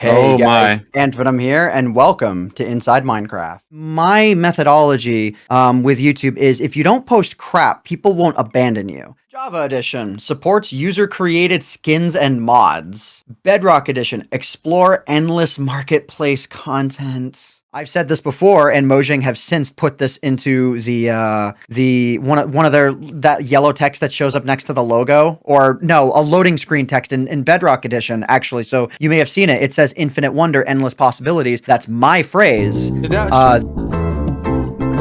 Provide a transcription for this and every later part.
Hey Oh guys, my. AntVenom here, and welcome to Inside Minecraft. My methodology with YouTube is if you don't post crap, people won't abandon you. Java Edition supports user-created skins and mods. Bedrock Edition explore endless marketplace content. I've said this before, and Mojang have since put this into the one of their that yellow text that shows up next to the logo, or no, a loading screen text in Bedrock Edition actually. So you may have seen it. It says "Infinite Wonder, Endless Possibilities." That's my phrase. Is that actually?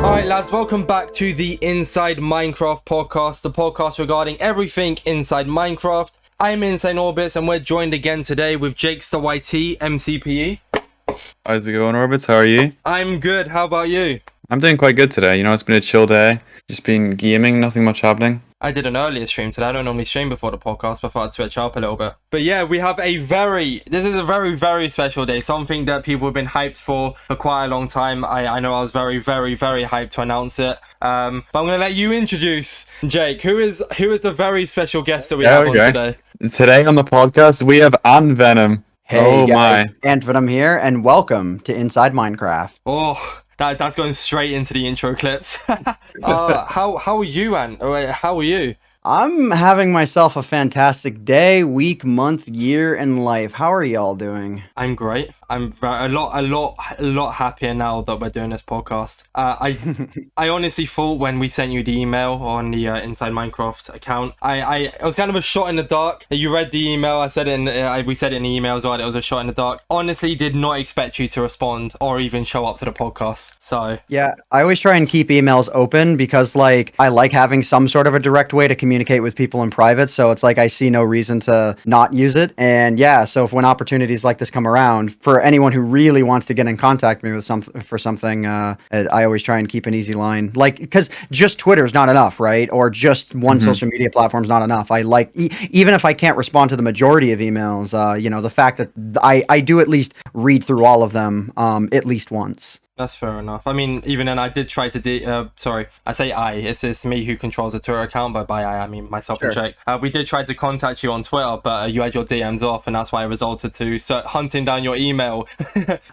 Alright lads, welcome back to the Inside Minecraft podcast, the podcast regarding everything inside Minecraft. I'm Insane Orbits and we're joined again today with Jake's the YT, MCPE. How's it going, Orbits? How are you? I'm good, how about you? I'm doing quite good today. You know, it's been a chill day. Just been gaming, nothing much happening. I did an earlier stream today. I don't normally stream before the podcast, but I thought I'd switch up a little bit. But yeah, we have this is a very, very special day. Something that people have been hyped for quite a long time. I know I was very, very, very hyped to announce it. But I'm going to let you introduce Jake. Who is the very special guest that we have on today? Today on the podcast, we have AntVenom. Hey guys, AntVenom here, and welcome to Inside Minecraft. Oh, that's going straight into the intro clips. How are you, Ant? How are you? I'm having myself a fantastic day, week, month, year in life. How are y'all doing? I'm great. I'm a lot happier now that we're doing this podcast. I honestly thought when we sent you the email on the Inside Minecraft account, it was kind of a shot in the dark. You read the email. I said we said it in the email as well. It was a shot in the dark. Honestly, did not expect you to respond or even show up to the podcast. So yeah, I always try and keep emails open because I like having some sort of a direct way to communicate with people in private. So it's I see no reason to not use it. And yeah, so when opportunities like this come around for anyone who really wants to get in contact with me for something, I always try and keep an easy line, because just Twitter is not enough, right? Or just one social media platform is not enough. I even if I can't respond to the majority of emails, the fact that I do at least read through all of them at least once. That's fair enough. I mean, even then, I did try to I say it's me who controls the Twitter account, but by I mean myself and Jake. We did try to contact you on Twitter, but you had your DMs off, and that's why I resulted to hunting down your email.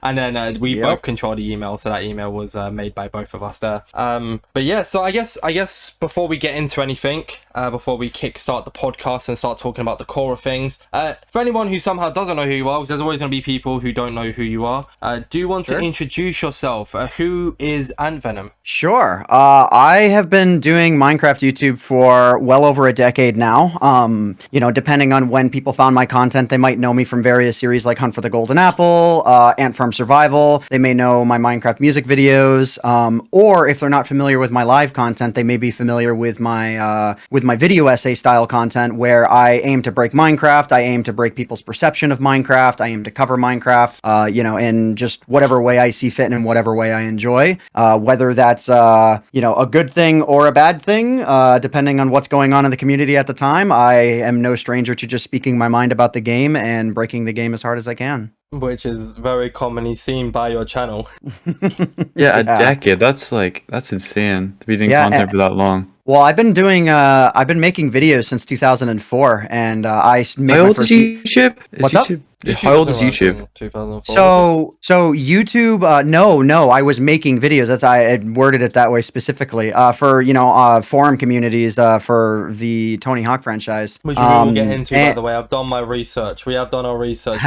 And then we both control the email, so that email was made by both of us there. But yeah, so I guess before we get into anything, before we kickstart the podcast and start talking about the core of things, for anyone who somehow doesn't know who you are, because there's always going to be people who don't know who you are, do you want to introduce yourself? Who is AntVenom? Sure. I have been doing Minecraft YouTube for well over a decade now. Depending on when people found my content, they might know me from various series like Hunt for the Golden Apple, Ant Farm Survival. They may know my Minecraft music videos, or if they're not familiar with my live content, they may be familiar with my video essay style content, where I aim to break Minecraft. I aim to break people's perception of Minecraft. I aim to cover Minecraft, in just whatever way I see fit and in whatever way I enjoy, whether that's a good thing or a bad thing, depending on what's going on in the community at the time. I am no stranger to just speaking my mind about the game and breaking the game as hard as I can. Which is very commonly seen by your channel. Yeah, a decade. That's insane to be doing content for that long. Well, I've been making videos since 2004, and I made How old is YouTube? What's up? How old is YouTube? 2004. So YouTube, no, I was making videos. I had worded it that way specifically for forum communities for the Tony Hawk franchise. Which we will get into, by the way. I've done my research. We have done our research.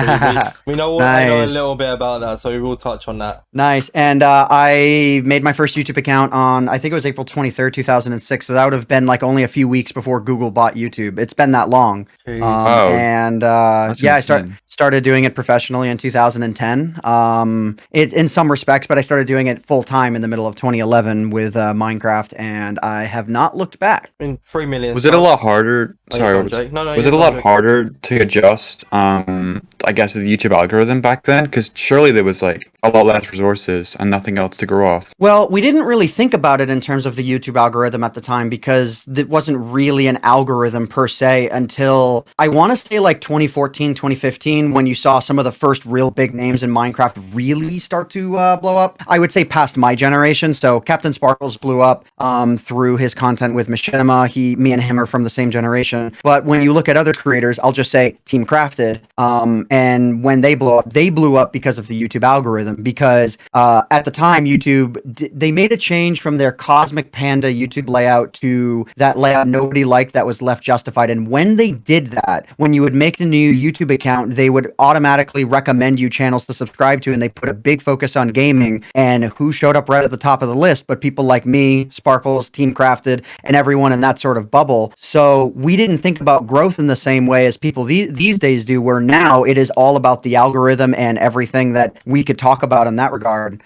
We know I know a little bit about that, so we will touch on that. Nice. And I made my first YouTube account on, I think it was April 23rd, 2006. So that would have been only a few weeks before Google bought YouTube. It's been that long. And I started doing it professionally in 2010. In some respects, but I started doing it full time in the middle of 2011 with Minecraft, and I have not looked back. In 3 million. Was it a lot harder? Sorry, was it a lot harder to adjust? I guess the YouTube algorithm back then, because surely there was a lot less resources and nothing else to go off. Well, we didn't really think about it in terms of the YouTube algorithm at the time, because it wasn't really an algorithm per se until I want to say 2014, 2015, when you saw some of the first real big names in Minecraft really start to blow up. I would say past my generation. So Captain Sparkles blew up through his content with Machinima. Me and him are from the same generation. But when you look at other creators, I'll just say Team Crafted. And when they blew up because of the YouTube algorithm. Because at the time, YouTube they made a change from their Cosmic Panda YouTube layout to that layout nobody liked that was left justified. And when they did that, when you would make a new YouTube account, they would automatically recommend you channels to subscribe to, and they put a big focus on gaming. And who showed up right at the top of the list? But people like me, Sparkles, Team Crafted, and everyone in that sort of bubble. So we didn't think about growth in the same way as people these days do, where now it is all about the algorithm and everything that we could talk about in that regard.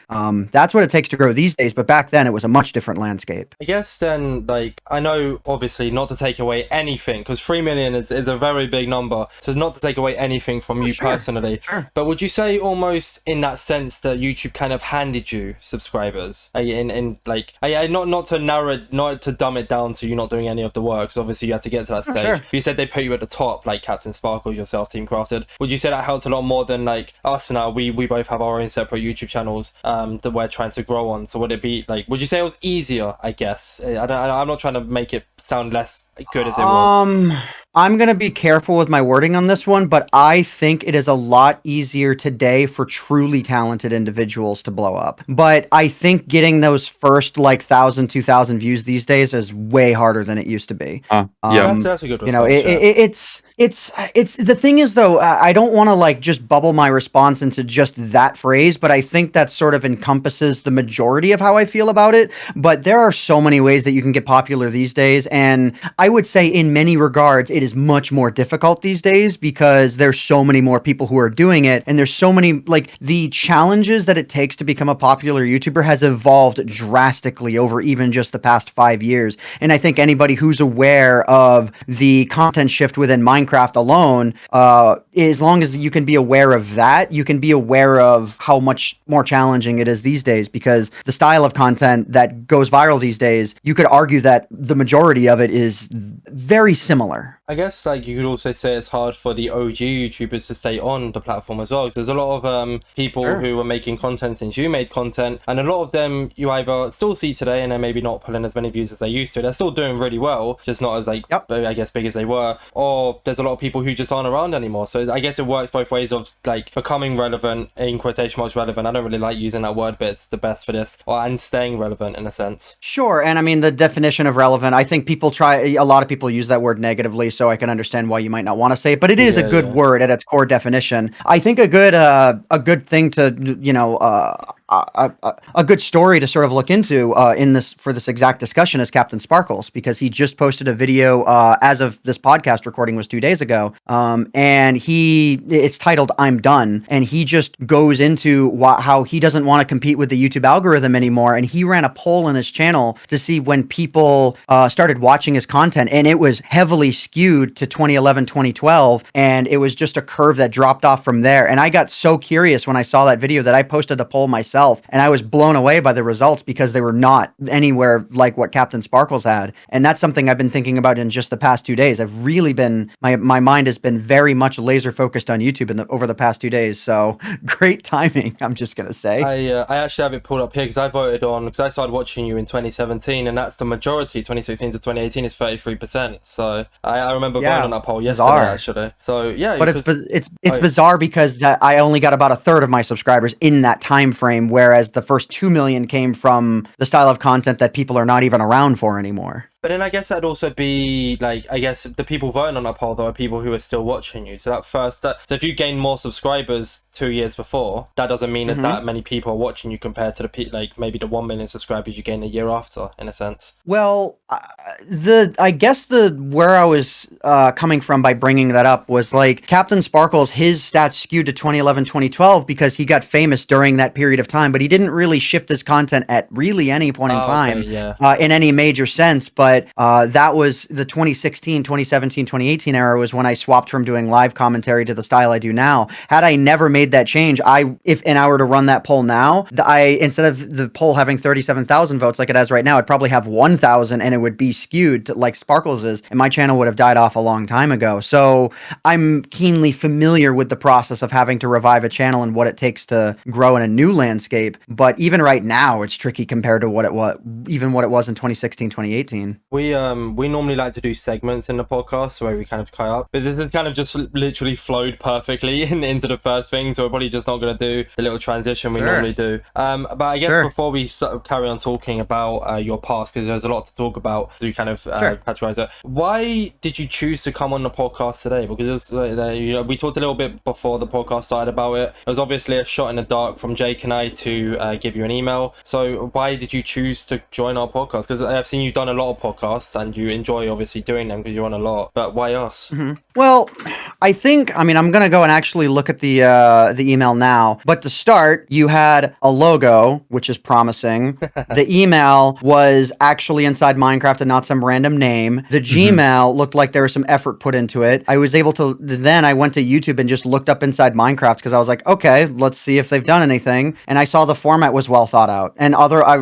That's what it takes to grow these days. But back then, it was a much different landscape. I guess then, like, I know obviously not to take away anything, because 3 million is a very big number. So not to take away anything from you personally. Sure. But would you say almost in that sense that YouTube kind of handed you subscribers? Not to narrow it, not to dumb it down to you not doing any of the work, because obviously you had to get to that stage. Sure. You said they put you at the top, like Captain Sparkles, yourself, Team Crafted. Would you say that helped a lot more than like us now? We both have our own separate YouTube channels that we're trying to grow on. So would it be like, would you say it was easier? I guess I'm not trying to make it sound less good as it was. I'm going to be careful with my wording on this one, but I think it is a lot easier today for truly talented individuals to blow up. But I think getting those first like 1,000, 2,000 views these days is way harder than it used to be. Yeah, that's a good response. You know, it's the thing is though, I don't want to like just bubble my response into just that phrase, but I think that sort of encompasses the majority of how I feel about it. But there are so many ways that you can get popular these days, and I would say in many regards it is much more difficult these days because there's so many more people who are doing it, and there's so many, like, the challenges that it takes to become a popular YouTuber has evolved drastically over even just the past 5 years. And I think anybody who's aware of the content shift within Minecraft alone, as long as you can be aware of that, you can be aware of how much more challenging it is these days, because the style of content that goes viral these days, you could argue that the majority of it is very similar. I guess like you could also say it's hard for the OG YouTubers to stay on the platform as well, because there's a lot of people who were making content since you made content, and a lot of them you either still see today and they're maybe not pulling as many views as they used to. They're still doing really well, just not as like I guess big as they were, or there's a lot of people who just aren't around anymore. So I guess it works both ways of like becoming relevant, in quotation marks relevant. I don't really like using that word, but it's the best for this, and staying relevant in a sense. Sure. And I mean, the definition of relevant, I think a lot of people use that word negatively, so I can understand why you might not want to say it, but it is a good word at its core definition. I think a good thing to, you know, a good story to sort of look into for this exact discussion is Captain Sparkles, because he just posted a video as of this podcast recording was 2 days ago, and it's titled "I'm Done," and he just goes into how he doesn't want to compete with the YouTube algorithm anymore, and he ran a poll in his channel to see when people started watching his content, and it was heavily skewed to 2011, 2012, and it was just a curve that dropped off from there. And I got so curious when I saw that video that I posted a poll myself, and I was blown away by the results because they were not anywhere like what Captain Sparkles had. And that's something I've been thinking about in just the past 2 days. I've really been, my mind has been very much laser focused on YouTube over the past 2 days. So great timing, I'm just going to say. I actually have it pulled up here because I voted on, because I started watching you in 2017, and that's the majority. 2016 to 2018 is 33%. So I remember voting on that poll yesterday, actually. So yeah, but it's bizarre because I only got about a third of my subscribers in that time frame, whereas the first 2 million came from the style of content that people are not even around for anymore. But then I guess that'd also be like, I guess the people voting on that poll though are people who are still watching you. So so if you gain more subscribers 2 years before, that doesn't mean that many people are watching you compared to maybe the 1 million subscribers you gain a year after, in a sense. Well, I guess where I was coming from by bringing that up was like Captain Sparkles, his stats skewed to 2011, 2012 because he got famous during that period of time, but he didn't really shift his content at really any point in time in any major sense. But that was the 2016, 2017, 2018 era was when I swapped from doing live commentary to the style I do now. Had I never made that change, if I were to run that poll now, instead of the poll having 37,000 votes like it has right now, I'd probably have 1,000 and it would be skewed to like Sparkles is, and my channel would have died off a long time ago. So I'm keenly familiar with the process of having to revive a channel and what it takes to grow in a new landscape. But even right now, it's tricky compared to what it was in 2016, 2018. We normally like to do segments in the podcast where we kind of tie up, but this is kind of just literally flowed perfectly into the first thing, so we're probably just not going to do the little transition we normally do. But I guess before we sort of carry on talking about your past, because there's a lot to talk about, so we kind of categorize it. Why did you choose to come on the podcast today? Because it's, we talked a little bit before the podcast started about it. It was obviously a shot in the dark from Jake and I to give you an email. So why did you choose to join our podcast? Because I've seen you've done a lot of podcasts and you enjoy obviously doing them because you're on a lot. But why us? Well, I'm going to go and actually look at the email now. But to start, you had a logo, which is promising. The email was actually Inside Minecraft and not some random name. The Gmail looked like there was some effort put into it. I was able to, then I went to YouTube and just looked up Inside Minecraft because I was like, okay, let's see if they've done anything. And I saw the format was well thought out. And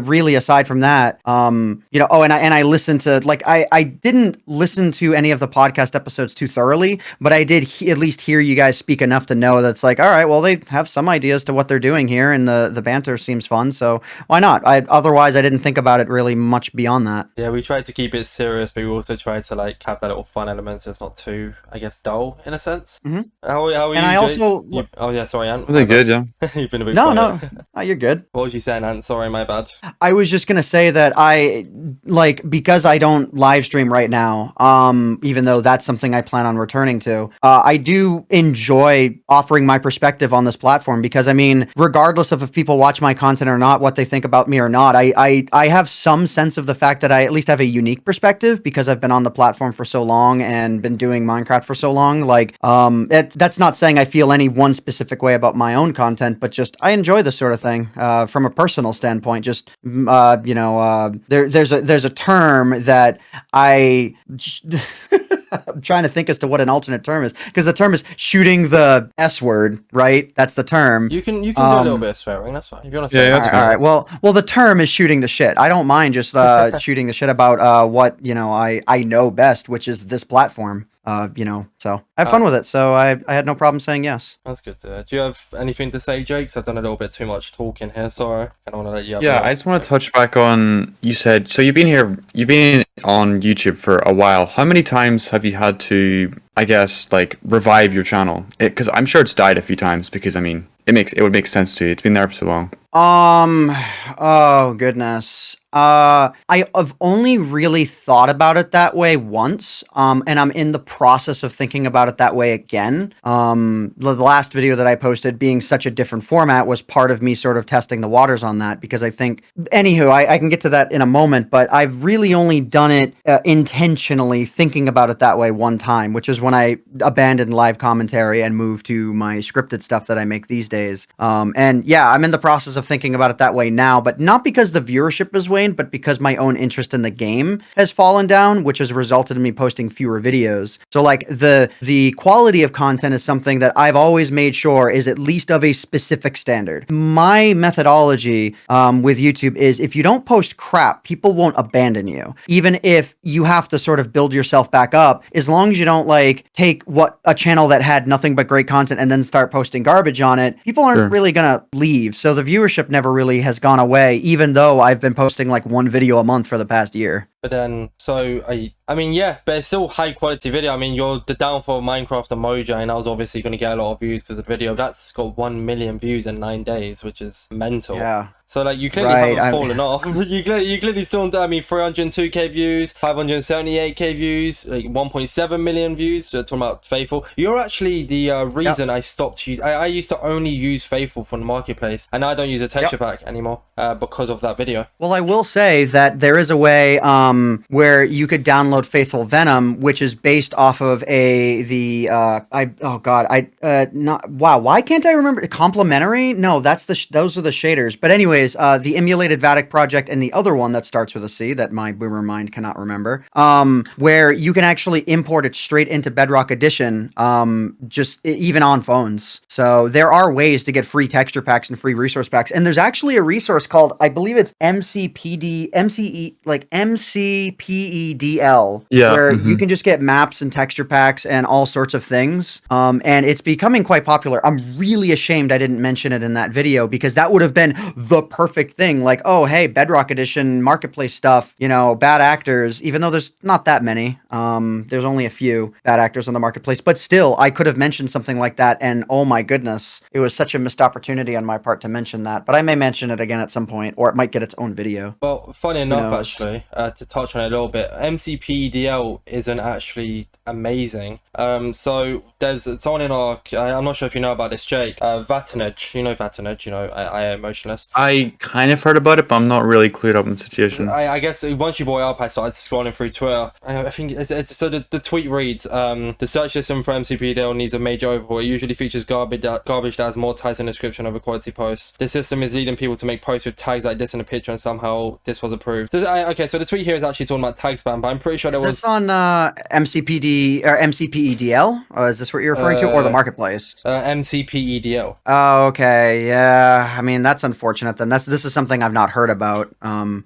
really, aside from that, and I listened to, like, I didn't listen to any of the podcast episodes too thoroughly, but I did at least hear you guys speak enough to know that's like, all right, well, they have some ideas to what they're doing here, and the banter seems fun, so why not? Otherwise, I didn't think about it really much beyond that. Yeah, we tried to keep it serious, but we also tried to like have that little fun element, so it's not too, I guess, dull in a sense. How are you? And I also, oh yeah, sorry, Ant. Really good, yeah. You've been a bit no, you're good. What was you saying, Ant? Sorry, my bad. I was just gonna say that because I don't live stream right now, even though that's something I plan on returning to, I do enjoy offering my perspective on this platform because, I mean, regardless of if people watch my content or not, what they think about me or not, I have some sense of the fact that I at least have a unique perspective because I've been on the platform for so long and been doing Minecraft for so long. Like, that's not saying I feel any one specific way about my own content, but just I enjoy this sort of thing from a personal standpoint. Just there's a term that I'm trying to think as to what an alternate term is, because the term is shooting the S word, right? That's the term. You can do a little bit of swearing. That's fine. If you want to say, that's all right. Well, the term is shooting the shit. I don't mind just shooting the shit about what I know best, which is this platform. So I have fun with it. So I had no problem saying yes. That's good to hear. Do you have anything to say, Jake? So I've done a little bit too much talking here. Sorry. I don't want to let you up. Yeah, I just want to touch back on, you said, so you've been on YouTube for a while. How many times have you had to, I guess, like revive your channel? Because I'm sure it's died a few times because, I mean, it would make sense to you. It's been there for so long. Oh goodness. I've only really thought about it that way once, and I'm in the process of thinking about it that way again. The last video that I posted, being such a different format, was part of me sort of testing the waters on that, because I think, anywho, I can get to that in a moment, but I've really only done it intentionally thinking about it that way one time, which is when I abandoned live commentary and moved to my scripted stuff that I make these days. And yeah, I'm in the process of thinking about it that way now, but not because the viewership is waned, but because my own interest in the game has fallen down, which has resulted in me posting fewer videos. So like the quality of content is something that I've always made sure is at least of a specific standard. My methodology with YouTube is, if you don't post crap, people won't abandon you. Even if you have to sort of build yourself back up, as long as you don't like take a channel that had nothing but great content and then start posting garbage on it, people aren't really gonna leave. So the viewership never really has gone away, even though I've been posting like one video a month for the past year. But then, so I mean, yeah, but it's still high quality video. I mean, the downfall of Minecraft and Mojang, I was obviously going to get a lot of views because of the video. That's got 1 million views in 9 days, which is mental. Yeah. So like, you clearly haven't fallen off. You clearly still, I mean, 302k views, 578k views, like 1.7 million views. Talking about Faithful, you're actually the reason I stopped using. I used to only use Faithful from the marketplace, and I don't use a texture pack anymore because of that video. Well, I will say that there is a way where you could download Faithful Venom, which is based off of why can't I remember? Complementary? No, those are the shaders. But anyways, the emulated Vatic project and the other one that starts with a C that my boomer mind cannot remember, where you can actually import it straight into Bedrock Edition, even on phones. So there are ways to get free texture packs and free resource packs. And there's actually a resource called, I believe it's MCPEDL, where you can just get maps and texture packs and all sorts of things. And it's becoming quite popular. I'm really ashamed I didn't mention it in that video, because that would have been the perfect thing. Like, oh, hey, Bedrock Edition marketplace stuff, you know, bad actors, even though there's not that many. There's only a few bad actors on the marketplace, but still, I could have mentioned something like that. And oh my goodness, it was such a missed opportunity on my part to mention that. But I may mention it again at some point, or it might get its own video. Well, funny Who enough, knows? actually, to touch on it a little bit, MCPEDL isn't actually amazing. So there's someone in our, I'm not sure if you know about this, Jake, Vatanage, you know Vatanage, you know, I am Emotionless. I kind of heard about it, but I'm not really clued up in the situation. I guess once you brought it up, I started scrolling through Twitter. I think so. The tweet reads: the search system for MCPDL needs a major overhaul. It usually features garbage that has more tags in the description over quality posts. This system is leading people to make posts with tags like this in a picture, and somehow this was approved. Okay, so the tweet here is actually talking about tag spam, but I'm pretty sure there was this on MCPD or MCPEDL. Is this what you're referring to, or the marketplace? MCPEDL. Oh, okay, yeah. I mean, that's unfortunate. Then this is something I've not heard about.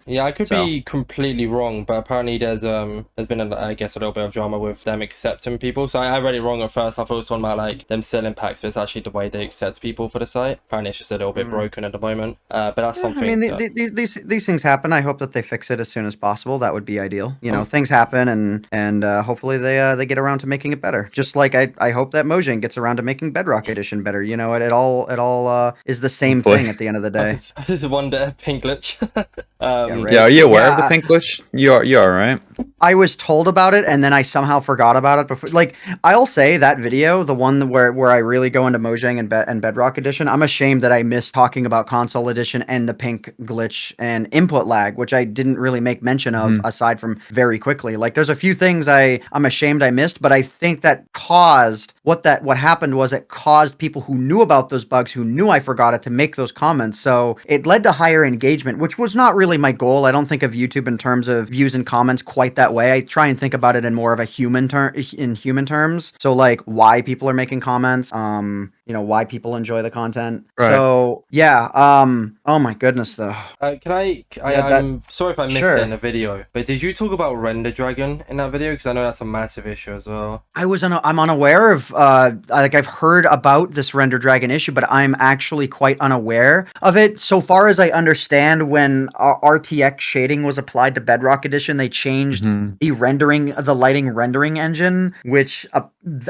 Yeah, I could be completely wrong, but apparently there's been I guess a little bit of drama with them accepting people. So I read it wrong at first. I thought it was talking about like them selling packs, but it's actually the way they accept people for the site. Apparently it's just a little bit broken at the moment. But that's something. I mean, these things happen. I hope that they fix it as soon as possible. That would be ideal. You know, things happen, and hopefully they get around to making it better. Just like I hope that Mojang gets around to making Bedrock Edition better. You know, it all is the same thing at the end of the day. I just wonder, pink glitch. Right. Yeah, are you aware of the pink glitch? You are, right? I was told about it, and then I somehow forgot about it before. Like, I'll say that video, the one where I really go into Mojang and Bedrock Edition, I'm ashamed that I missed talking about Console Edition and the pink glitch and input lag, which I didn't really make mention of aside from very quickly. Like, there's a few things I'm ashamed I missed, but I think that caused what happened was it caused people who knew about those bugs, who knew I forgot it, to make those comments. So it led to higher engagement, which was not really my goal. I don't think of YouTube in terms of views and comments quite that way. I try and think about it in more of a human terms. So like why people are making comments, you know, why people enjoy the content. Right. So yeah, oh my goodness though. I'm sorry if I missed it in the video, but did you talk about Render Dragon in that video? Because I know that's a massive issue as well. I'm unaware of like I've heard about this Render Dragon issue, but I'm actually quite unaware of it. So far as I understand, when RTX shading was applied to Bedrock Edition, they changed the lighting rendering engine, which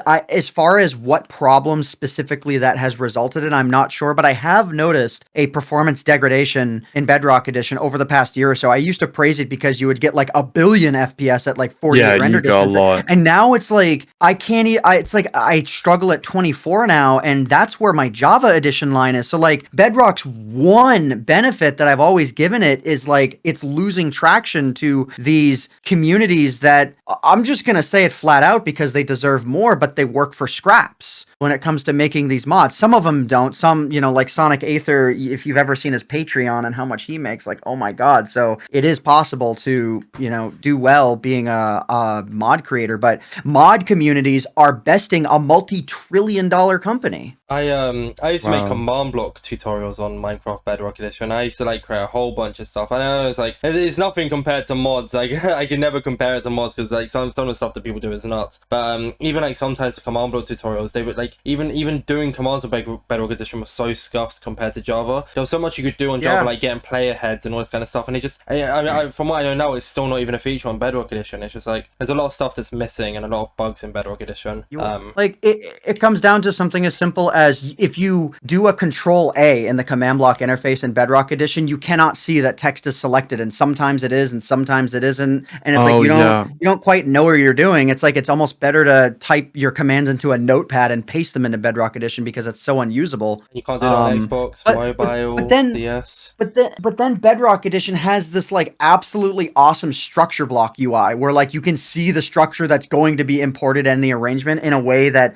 as far as what problems specifically that has resulted in, I'm not sure, but I have noticed a performance degradation in Bedrock Edition over the past year or so. I used to praise it because you would get like a billion FPS at like 48 render distance, and now it's like it's like I struggle at 24 now, and that's where my Java Edition line is. So like Bedrock's one benefit that I've always given it is like it's losing traction to these communities that I'm just gonna say it flat out because they deserve more, but they work for scraps when it comes to making these mods. Some of them don't. Some, you know, like Sonic Aether, if you've ever seen his Patreon and how much he makes, like, oh my god. So it is possible to, you know, do well being a mod creator, but mod communities are besting a multi-trillion-dollar company. I used to make command block tutorials on Minecraft Bedrock Edition. I used to like create a whole bunch of stuff. I know it's like it's nothing compared to mods. Like I can never compare it to mods because like some of the stuff that people do is nuts. But even like sometimes the command block tutorials, they would like even doing commands on Bedrock Edition was so scuffed compared to Java. There was so much you could do on Java, like getting player heads and all this kind of stuff. And it just from what I know now, it's still not even a feature on Bedrock Edition. It's just like there's a lot of stuff that's missing and a lot of bugs in Bedrock Edition. Like it comes down to something as simple as if you do a Control A in the command block interface in Bedrock Edition, you cannot see that text is selected, and sometimes it is and sometimes it isn't, and it's like you don't quite know what you're doing. It's like it's almost better to type your commands into a notepad and paste them into Bedrock Edition because it's so unusable. You can't do it on Xbox, mobile, DS. But then Bedrock Edition has this like absolutely awesome structure block UI where like you can see the structure that's going to be imported and the arrangement in a way that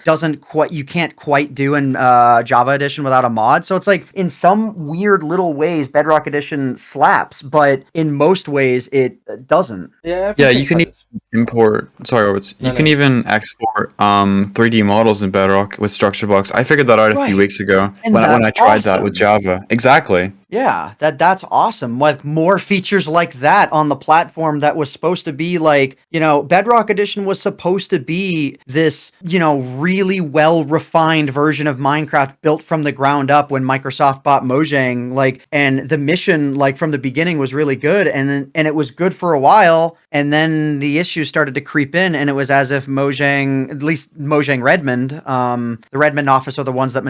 you can't quite do in Java Edition without a mod. So it's like in some weird little ways Bedrock Edition slaps, but in most ways it doesn't. Yeah, you can even import. Sorry, Roberts. You can even export 3D models in Bedrock with structure blocks. I figured that out a few weeks ago when I tried that with Java. Exactly. Yeah, that's awesome. Like more features like that on the platform that was supposed to be like, Bedrock Edition was supposed to be this, really well refined version of Minecraft built from the ground up when Microsoft bought Mojang, and the mission from the beginning was really good, and it was good for a while, and then the issues started to creep in, and it was as if Mojang, at least Mojang Redmond, the Redmond office are the ones that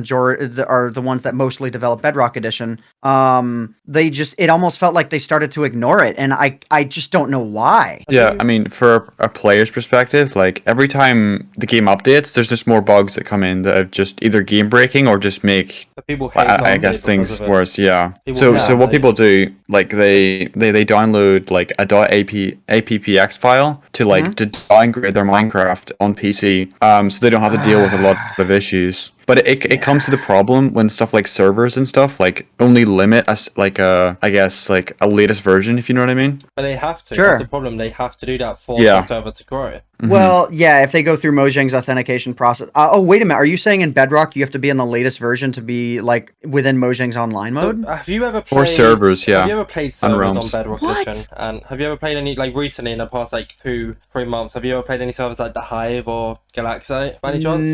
are the ones that mostly develop Bedrock Edition. It almost felt like they started to ignore it, and I just don't know why. Yeah, I mean, for a player's perspective, like every time the game updates, there's just more bugs that come in that are just either game breaking or just make people hate I guess things worse. Yeah. So what people do, like they download like a .appx file to to downgrade their Minecraft on PC, so they don't have to deal with a lot of issues. But it comes to the problem when stuff like servers and stuff only limit us I guess a latest version, if you know what I mean. But they have to. Sure. That's the problem. They have to do that for the server to grow. Mm-hmm. Well, yeah, if they go through Mojang's authentication process. Oh, wait a minute. Are you saying in Bedrock you have to be in the latest version to be within Mojang's online mode? So, have you ever played... Or servers, yeah. Have you ever played servers on Bedrock What? Edition? And have you ever played any, recently in the past 2-3 months, have you ever played any servers like the Hive or Galaxite by any chance?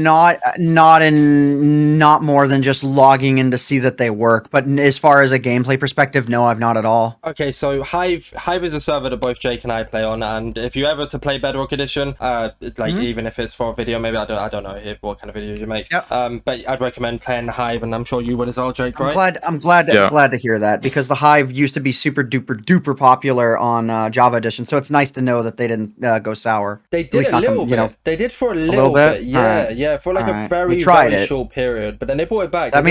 Not more than just logging in to see that they work. But as far as a gameplay perspective, no, I've not at all. Okay, so Hive is a server that both Jake and I play on, and if you ever to play Bedrock Edition, even if it's for a video, maybe I don't know what kind of video you make. Yep. But I'd recommend playing the Hive, and I'm sure you would as well, Jake. Right? I'm glad to hear that, because the Hive used to be super duper popular on Java Edition, so it's nice to know that they didn't go sour. They did a little bit. They did for a little bit. Yeah, yeah, for a very short period, but then they brought it back. That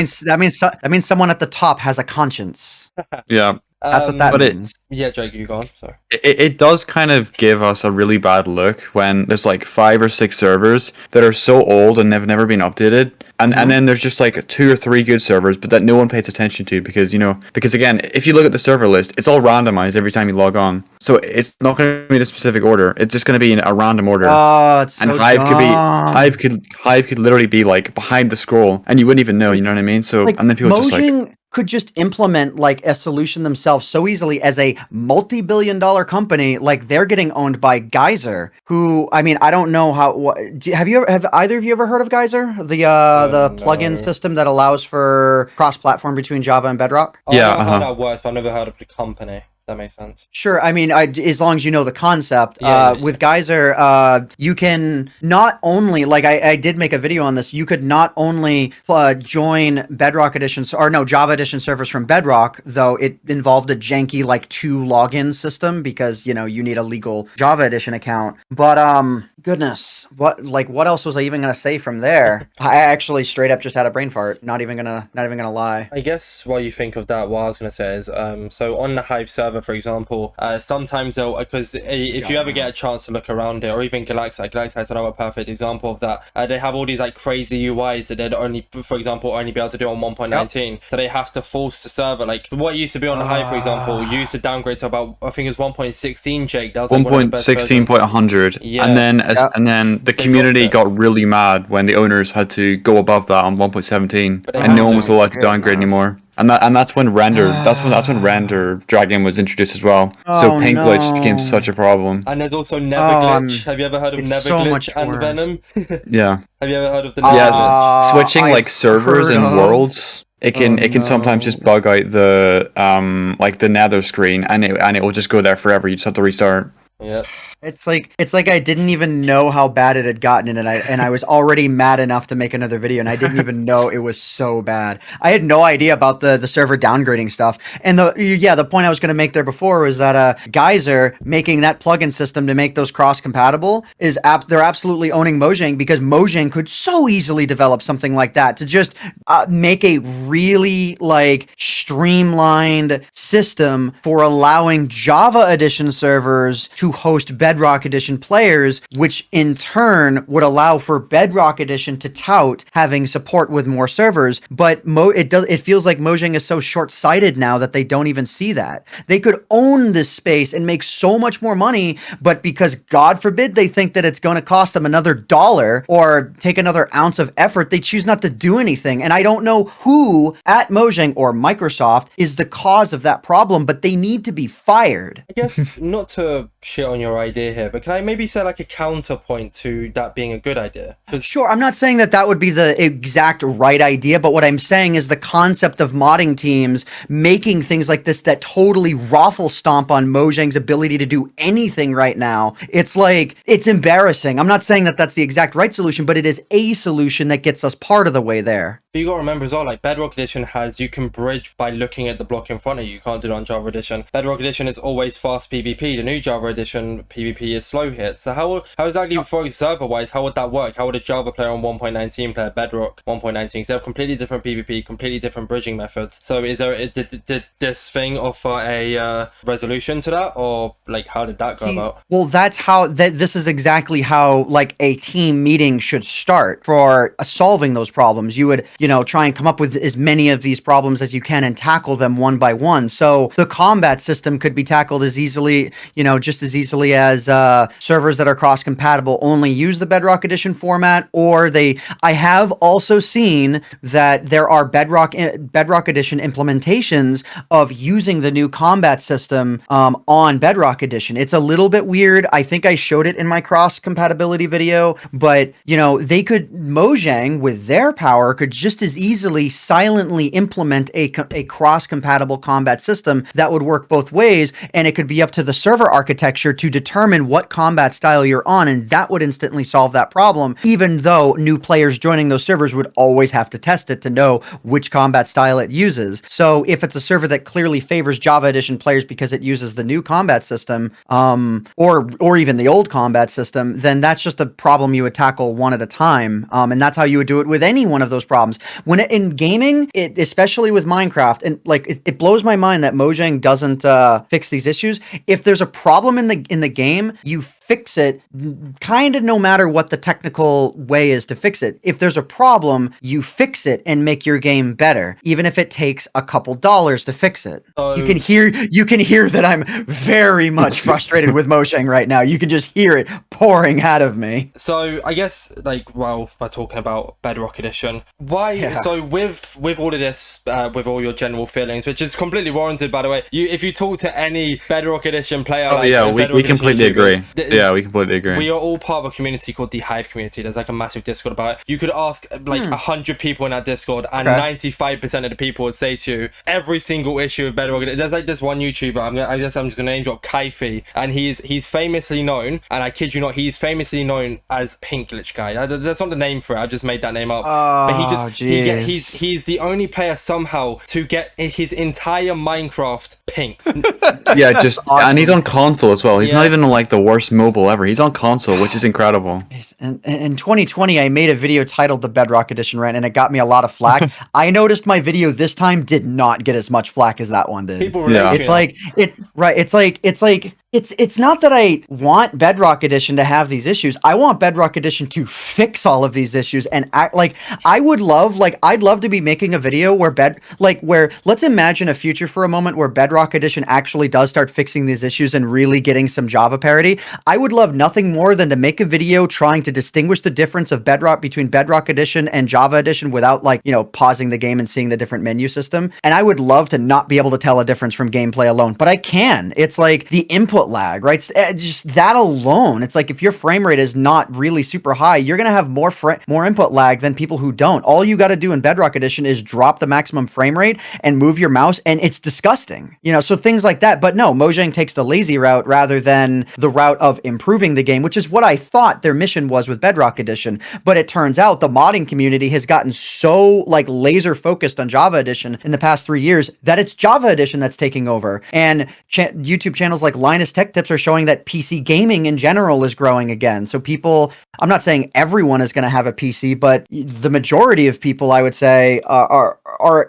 means someone at the top has a conscience. Yeah. That's what that means. Yeah, Jake, you go on. Sorry. It does kind of give us a really bad look when there's 5 or 6 servers that are so old and have never been updated, and then there's just 2 or 3 good servers, but that no one pays attention to because again, if you look at the server list, it's all randomized every time you log on, so it's not going to be in a specific order. It's just going to be in a random order. Oh, it's so and Hive could literally be behind the scroll, and you wouldn't even know. You know what I mean? So and then people Mojang could just implement a solution themselves so easily as a multi-billion-dollar company. They're getting owned by Geyser, who, I mean, I don't know how. Have either of you ever heard of Geyser, the plugin system that allows for cross-platform between Java and Bedrock? Yeah, I know how that works, but I've never heard of the company. That makes sense. Sure. I mean, as long as you know the concept, with Geyser, you can not only, I did make a video on this, you could not only join Bedrock Edition, Java Edition servers from Bedrock, though it involved a janky, 2 login system because, you need a legal Java Edition account. But, goodness, what else was I even going to say from there? I actually straight up just had a brain fart. Not even gonna lie. I guess while you think of that, what I was going to say is, so on the Hive server, for example, sometimes they'll, because if you ever get a chance to look around it, or even Galaxite's another perfect example of that. They have all these crazy UIs that they'd only, for example, only be able to do on 1.19. Yep. So they have to force the server, what used to be on the Hive, for example, used to downgrade to about, I think it was 1.16, Jake. That was 1.16.100. Yeah. And then the community got really mad when the owners had to go above that on 1.17, and no one was allowed to downgrade anymore. And that's when render render dragging was introduced as well. So paint glitch became such a problem. And there's also never glitch. Have you ever heard of never glitch and Venom? Yeah. Have you ever heard of the never glitch? Switching servers and worlds. It can sometimes just bug out the the nether screen, and it will just go there forever. You just have to restart. Yeah. It's like I didn't even know how bad it had gotten, and I was already mad enough to make another video, and I didn't even know it was so bad. I had no idea about the server downgrading stuff. And the point I was going to make there before was that Geyser making that plugin system to make those cross compatible is they're absolutely owning Mojang, because Mojang could so easily develop something like that to just make a really streamlined system for allowing Java Edition servers to host Bedrock Edition players, which in turn would allow for Bedrock Edition to tout having support with more servers. But it feels like Mojang is so short-sighted now that they don't even see that. They could own this space and make so much more money, but because God forbid they think that it's going to cost them another $1 or take another ounce of effort, they choose not to do anything. And I don't know who at Mojang or Microsoft is the cause of that problem, but they need to be fired. I guess not to shit on your idea here, but can I maybe say like a counterpoint to that being a good idea? Sure, I'm not saying that would be the exact right idea, but what I'm saying is the concept of modding teams making things like this that totally raffle stomp on Mojang's ability to do anything right now. It's like, it's embarrassing. I'm not saying that that's the exact right solution, but it is a solution that gets us part of the way there. But you gotta remember as well, like Bedrock Edition you can bridge by looking at the block in front of you. You can't do it on Java Edition. Bedrock Edition is always fast PvP. The new Java Edition PvP is slow hit. So how exactly, for server-wise, how would that work? How would a Java player on 1.19 play Bedrock 1.19? Because they have completely different PvP, completely different bridging methods. So did this thing offer a resolution to that? Or like, how did that go about? Well, that's how, this is exactly how like a team meeting should start for solving those problems. You would, try and come up with as many of these problems as you can and tackle them one by one. So the combat system could be tackled as easily, just as easily as servers that are cross-compatible only use the Bedrock Edition format, or I have also seen that there are Bedrock Edition implementations of using the new combat system on Bedrock Edition. It's a little bit weird. I think I showed it in my cross-compatibility video, but, Mojang, with their power, could just as easily silently implement a cross-compatible combat system that would work both ways, and it could be up to the server architecture to determine what combat style you're on, and that would instantly solve that problem, even though new players joining those servers would always have to test it to know which combat style it uses. So if it's a server that clearly favors Java Edition players because it uses the new combat system, or even the old combat system, then that's just a problem you would tackle one at a time, and that's how you would do it with any one of those problems. In gaming, especially with Minecraft, and like it blows my mind that Mojang doesn't fix these issues. If there's a problem in the game, you fix it kind of no matter what the technical way is to fix it. If there's a problem, you fix it and make your game better, even if it takes a couple dollars to fix it. You can hear that I'm very much frustrated with Mojang right now. You can just hear it pouring out of me. So I guess, like, while we're talking about Bedrock Edition, why? Yeah. So with all of this, with all your general feelings, which is completely warranted, by the way. If you talk to any Bedrock Edition player, we completely agree. Yeah, we completely agree. We are all part of a community called the Hive community. There's like a massive Discord about it. You could ask like 100 people in that Discord, and 95% of the people would say to you every single issue of Bedrock. There's like this one YouTuber. I'm just gonna name drop Kaifi, and he's famously known, and I kid you not, he's famously known as Pink Glitch Guy. That's not the name for it. I just made that name up. But he's the only player somehow to get his entire Minecraft pink. Yeah, just awesome. And he's on console as well. He's not even like the worst mobile ever. He's on console, which is incredible. And in 2020, I made a video titled the Bedrock Edition rant, and it got me a lot of flack. I noticed my video this time did not get as much flack as that one did. People relate. It's not that I want Bedrock Edition to have these issues. I want Bedrock Edition to fix all of these issues and act like I'd love to be making a video where let's imagine a future for a moment where Bedrock Edition actually does start fixing these issues and really getting some Java parity. I would love nothing more than to make a video trying to distinguish the difference of between Bedrock Edition and Java Edition without pausing the game and seeing the different menu system. And I would love to not be able to tell a difference from gameplay alone, but I can. It's like the input lag, right? Just that alone. It's like if your frame rate is not really super high, you're going to have more input lag than people who don't. All you got to do in Bedrock Edition is drop the maximum frame rate and move your mouse, and it's disgusting. So things like that. But no, Mojang takes the lazy route rather than the route of improving the game, which is what I thought their mission was with Bedrock Edition. But it turns out the modding community has gotten so laser focused on Java Edition in the past 3 years that it's Java Edition that's taking over. And YouTube channels like Linus latest tech tips are showing that PC gaming in general is growing again. So people, I'm not saying everyone is going to have a PC, but the majority of people, I would say, are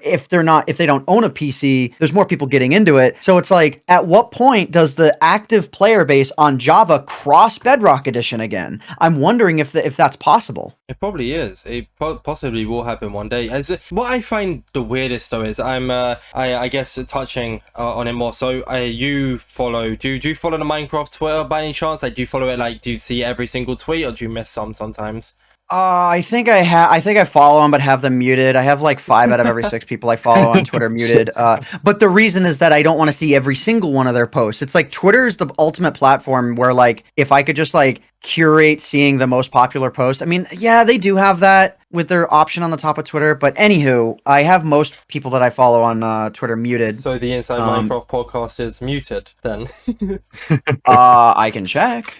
if they don't own a PC, there's more people getting into it. So it's like, at what point does the active player base on Java cross Bedrock Edition again? I'm wondering if that's possible. It probably is. It possibly will happen one day. What I find the weirdest though is I guess touching on it more. So you follow? Do you follow the Minecraft Twitter by any chance? Like, do you follow it? Like, do you see every single tweet, or do you miss some sometimes? I think I follow them, but have them muted. I have like 5 out of every 6 people I follow on Twitter muted. But the reason is that I don't want to see every single one of their posts. It's like Twitter is the ultimate platform where, like, if I could just like curate seeing the most popular posts. I mean, yeah, they do have that with their option on the top of Twitter. But anywho, I have most people that I follow on Twitter muted. So the Inside Minecraft podcast is muted then. I can check.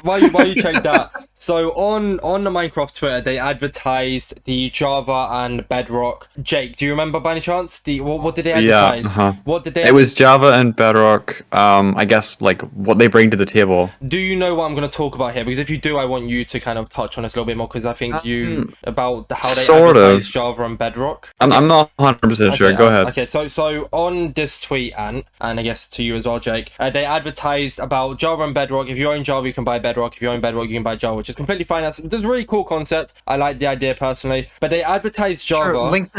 While you check that, so on the Minecraft Twitter, they advertised the Java and Bedrock. Jake, do you remember by any chance? What did they advertise? Yeah, What did they? It was Java and Bedrock. I guess like what they bring to the table. Do you know what I'm going to talk about here? Because if you do, I want you to kind of touch on this a little bit more, because I think about how they advertise Java and Bedrock. I'm not 100% sure. Go ahead. Okay, so on this tweet, and I guess to you as well, Jake, they advertised about Java and Bedrock. If you own Java, you can buy Bedrock. If you own Bedrock, you can buy Java, which is completely fine. That's a really cool concept. I like the idea personally. But they advertised Java. Sure, link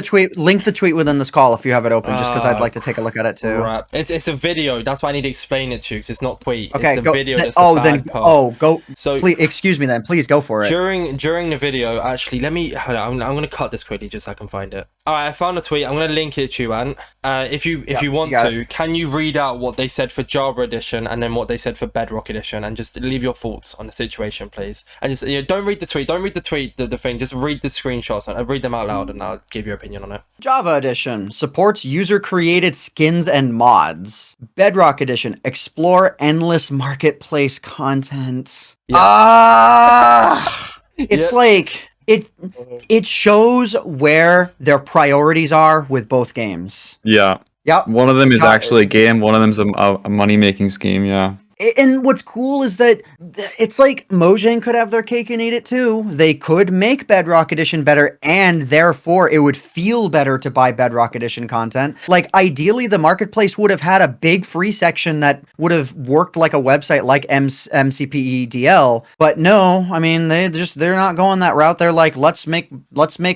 the tweet within this call if you have it open, just because I'd like to take a look at it too. Right. It's a video. That's why I need to explain it to you, because it's not tweet. Okay, it's a video. Go. So please, excuse me then. Please go for it. During the video, actually, hold on, I'm going to cut this quickly just so I can find it. All right, I found a tweet. I'm going to link it to you, Ant. If you want to, can you read out what they said for Java Edition and then what they said for Bedrock Edition, and just leave your thoughts on the situation, please? And just don't read the tweet. Don't read the tweet. The thing. Just read the screenshots and read them out loud, and I'll give your opinion on it. Java Edition supports user-created skins and mods. Bedrock Edition explore endless marketplace content. It's like it shows where their priorities are with both games. Yeah. Yep. One of them is actually a game. One of them's a money-making scheme. Yeah. And what's cool is that it's like Mojang could have their cake and eat it too. They could make Bedrock Edition better, and therefore it would feel better to buy Bedrock Edition content. Like, ideally, the marketplace would have had a big free section that would have worked like a website like MCPEDL. But no, I mean, they're not going that route. They're like, let's make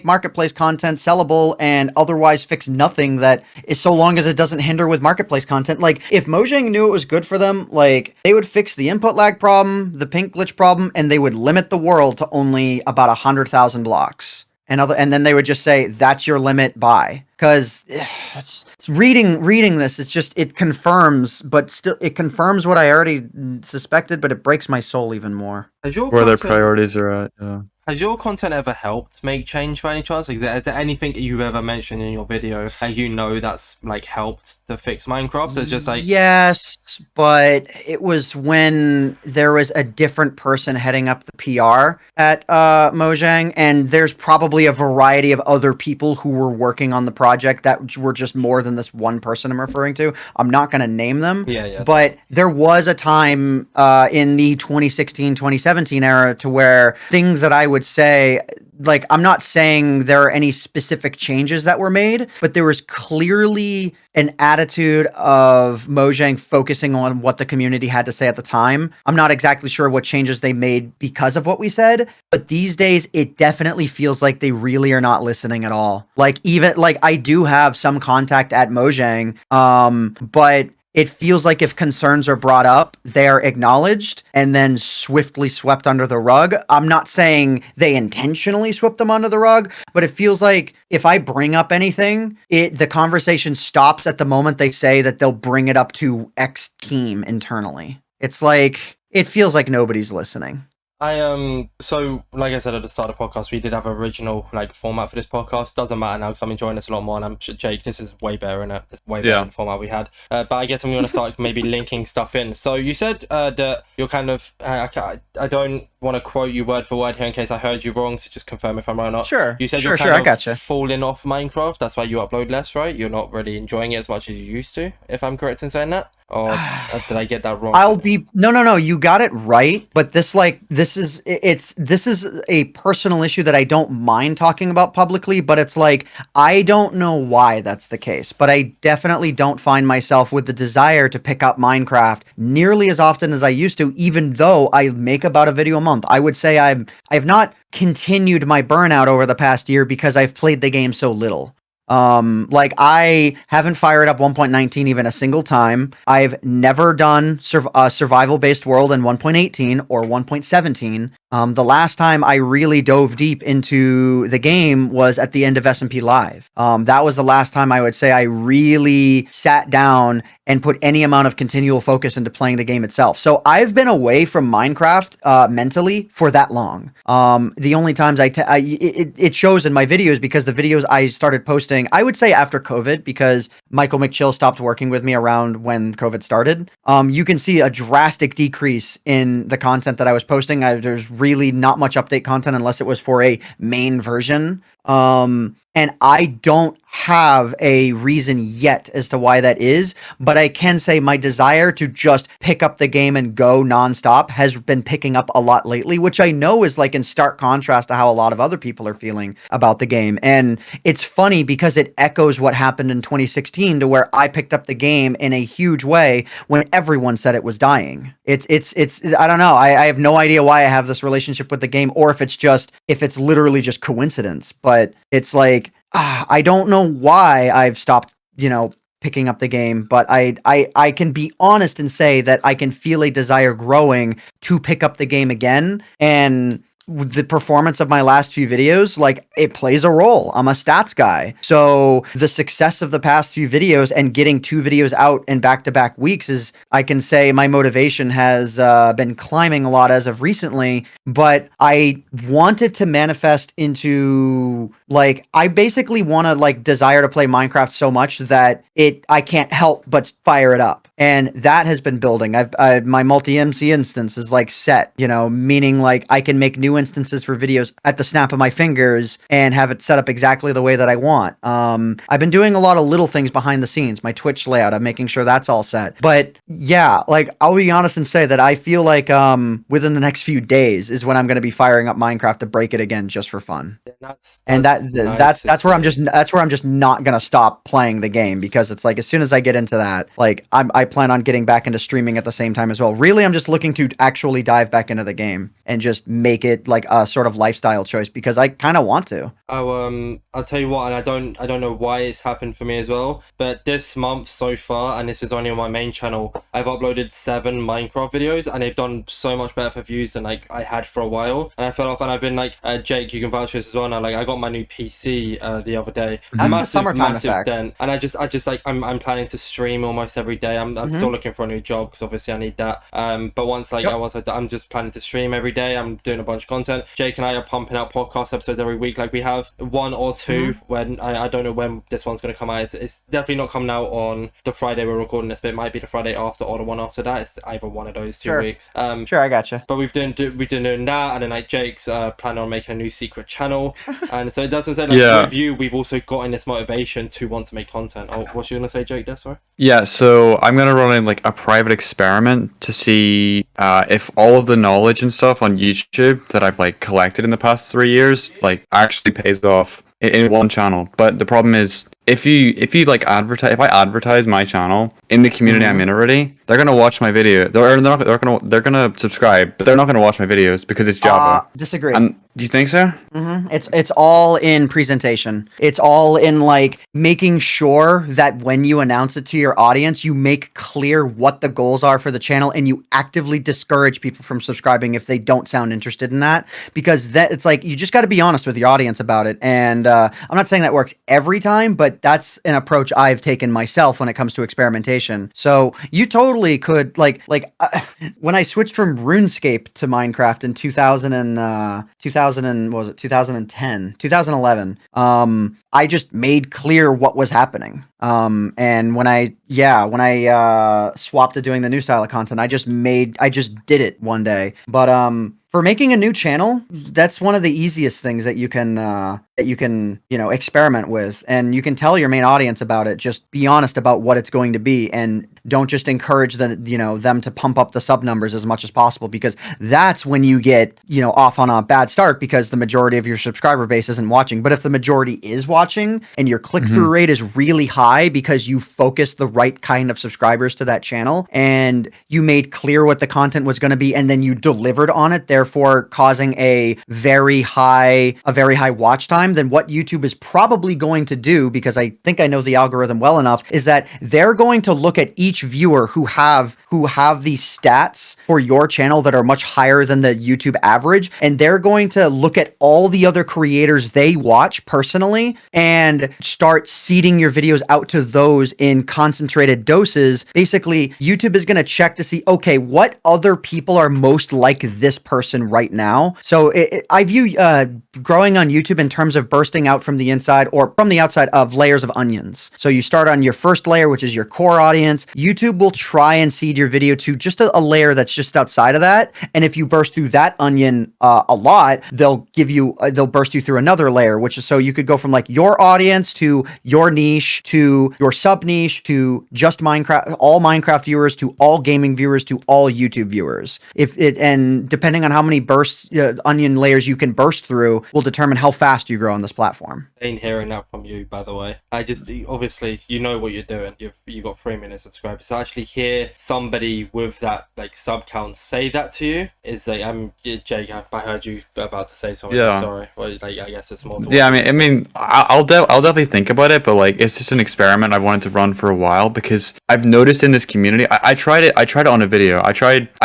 marketplace content sellable and otherwise fix nothing that is, so long as it doesn't hinder with marketplace content. Like, if Mojang knew it was good for them, like, they would fix the input lag problem, the pink glitch problem, and they would limit the world to only about 100,000 blocks. And then they would just say, that's your limit, buy. Because it's reading this, it's just, it confirms what I already suspected, but it breaks my soul even more. Where their priorities are at, yeah. Has your content ever helped make change by any chance? Like, is there anything you've ever mentioned in your video that that's like helped to fix Minecraft? It's just like, yes, but it was when there was a different person heading up the PR at Mojang, and there's probably a variety of other people who were working on the project that were just more than this one person I'm referring to. I'm not going to name them, but there was a time in the 2016-2017 era to where things that I would say, like, I'm not saying there are any specific changes that were made, but there was clearly an attitude of Mojang focusing on what the community had to say at the time. I'm not exactly sure what changes they made because of what we said, but these days it definitely feels like they really are not listening at all. Like, even like, I do have some contact at Mojang, but it feels like if concerns are brought up, they are acknowledged and then swiftly swept under the rug. I'm not saying they intentionally swept them under the rug, but it feels like if I bring up anything, the conversation stops at the moment they say that they'll bring it up to X team internally. It's like, it feels like nobody's listening. So like I said at the start of the podcast, we did have an original like format for this podcast. Doesn't matter now because I'm enjoying this a lot more, and I'm sure, Jake, this is way better in it. It's way better than the format we had. But I guess I'm going to start maybe linking stuff in. So you said that you're kind of I don't want to quote you word for word here in case I heard you wrong, so just confirm if I'm right or not. Sure. You said you're kind of falling off Minecraft. That's why you upload less, right? You're not really enjoying it as much as you used to, if I'm correct in saying that. or did I get that wrong? No, you got it right, but this is a personal issue that I don't mind talking about publicly, but it's like I don't know why that's the case, but I definitely don't find myself with the desire to pick up Minecraft nearly as often as I used to, even though I make about a video a month. I would say I've not continued my burnout over the past year because I've played the game so little. Like I haven't fired up 1.19 even a single time. I've never done a survival based world in 1.18 or 1.17. The last time I really dove deep into the game was at the end of SMP Live. That was the last time I would say I really sat down and put any amount of continual focus into playing the game itself. So I've been away from Minecraft mentally for that long. The only times it shows in my videos because the videos I started posting, I would say after COVID, because Michael McChill stopped working with me around when COVID started. You can see a drastic decrease in the content that I was posting. There's really not much update content unless it was for a main version. And I don't have a reason yet as to why that is, but I can say my desire to just pick up the game and go nonstop has been picking up a lot lately, which I know is like in stark contrast to how a lot of other people are feeling about the game. And it's funny because it echoes what happened in 2016 to where I picked up the game in a huge way when everyone said it was dying. It's I don't know. I have no idea why I have this relationship with the game, or if it's literally just coincidence, but it's like, I don't know why I've stopped, picking up the game, but I can be honest and say that I can feel a desire growing to pick up the game again. And with the performance of my last few videos, like it plays a role. I'm a stats guy. So the success of the past few videos and getting 2 videos out in back-to-back weeks is, I can say my motivation has been climbing a lot as of recently, but I want it to manifest into like, I basically want to like desire to play Minecraft so much that I can't help but fire it up. And that has been building. My multi-MC instance is like set, meaning like I can make new instances for videos at the snap of my fingers and have it set up exactly the way that I want. I've been doing a lot of little things behind the scenes, my Twitch layout, I'm making sure that's all set. But yeah, like I'll be honest and say that I feel like within the next few days is when I'm going to be firing up Minecraft to break it again just for fun. That's where I'm just not going to stop playing the game, because it's like as soon as I get into that, like I plan on getting back into streaming at the same time as well. Really, I'm just looking to actually dive back into the game and just make it like a sort of lifestyle choice because I kind of want to. I'll tell you what, and I don't know why it's happened for me as well, but this month so far, and this is only on my main channel, I've uploaded 7 Minecraft videos, and they've done so much better for views than like I had for a while. And I fell off, and I've been like, Jake, you can vouch for this as well. Now, like I got my new PC the other day. That's the summertime effect. And I just like I'm planning to stream almost every day. I'm still looking for a new job because obviously I need that. But once I'm just planning to stream every day. I'm doing a bunch of content. Jake and I are pumping out podcast episodes every week. Like we have 1 or 2 when I don't know when this one's going to come out. It's definitely not coming out on the Friday we're recording this, but it might be the Friday after or the one after that. It's either one of those 2 weeks. Sure, I gotcha. But we've been doing that, and then like Jake's planning on making a new secret channel, and so that's what I'm saying. Like, with you, we've also gotten this motivation to want to make content. Oh, what you gonna say, Jake? That's right. Yeah, so I'm gonna run in like a private experiment to see if all of the knowledge and stuff on YouTube that I've like collected in the past 3 years like actually pays off in one channel. But the problem is, if you like advertise, if I advertise my channel in the community I'm in already, they're gonna watch my video. They're gonna subscribe, but they're not gonna watch my videos because it's Java. Disagree. And do you think so? It's all in presentation. It's all in like making sure that when you announce it to your audience, you make clear what the goals are for the channel, and you actively discourage people from subscribing if they don't sound interested in that. Because that it's like you just got to be honest with your audience about it. And I'm not saying that works every time, but that's an approach I've taken myself when it comes to experimentation. So you totally could like when I switched from RuneScape to Minecraft in 2011, I just made clear what was happening. And when I swapped to doing the new style of content, I just did it one day. But for making a new channel, that's one of the easiest things that you can that you can, experiment with, and you can tell your main audience about it. Just be honest about what it's going to be, and don't just encourage them to pump up the sub numbers as much as possible, because that's when you get, off on a bad start, because the majority of your subscriber base isn't watching. But if the majority is watching and your click-through rate is really high because you focused the right kind of subscribers to that channel and you made clear what the content was going to be, and then you delivered on it, therefore causing a very high watch time, then what YouTube is probably going to do, because I think I know the algorithm well enough, is that they're going to look at each viewer who have these stats for your channel that are much higher than the YouTube average, and they're going to look at all the other creators they watch personally and start seeding your videos out to those in concentrated doses. Basically, YouTube is going to check to see, okay, what other people are most like this person right now. So I view growing on YouTube in terms of bursting out from the inside or from the outside of layers of onions. So you start on your first layer, which is your core audience. YouTube will try and seed your video to just a layer that's just outside of that. And if you burst through that onion a lot, they'll burst you through another layer, which is, so you could go from like your audience to your niche to your sub niche to just Minecraft, all Minecraft viewers to all gaming viewers to all YouTube viewers. And depending on how many onion layers you can burst through will determine how fast you grow on this platform. Ain't hearing that from you, by the way. I just, obviously, you know what you're doing. You got 3 million subscribers. To actually hear somebody with that like sub count say that to you is like, Jake, I heard you about to say something. Yeah. Sorry. Well, like, I guess it's more. Yeah, I'll definitely think about it, but like it's just an experiment I wanted to run for a while, because I've noticed in this community, I tried it on a video. I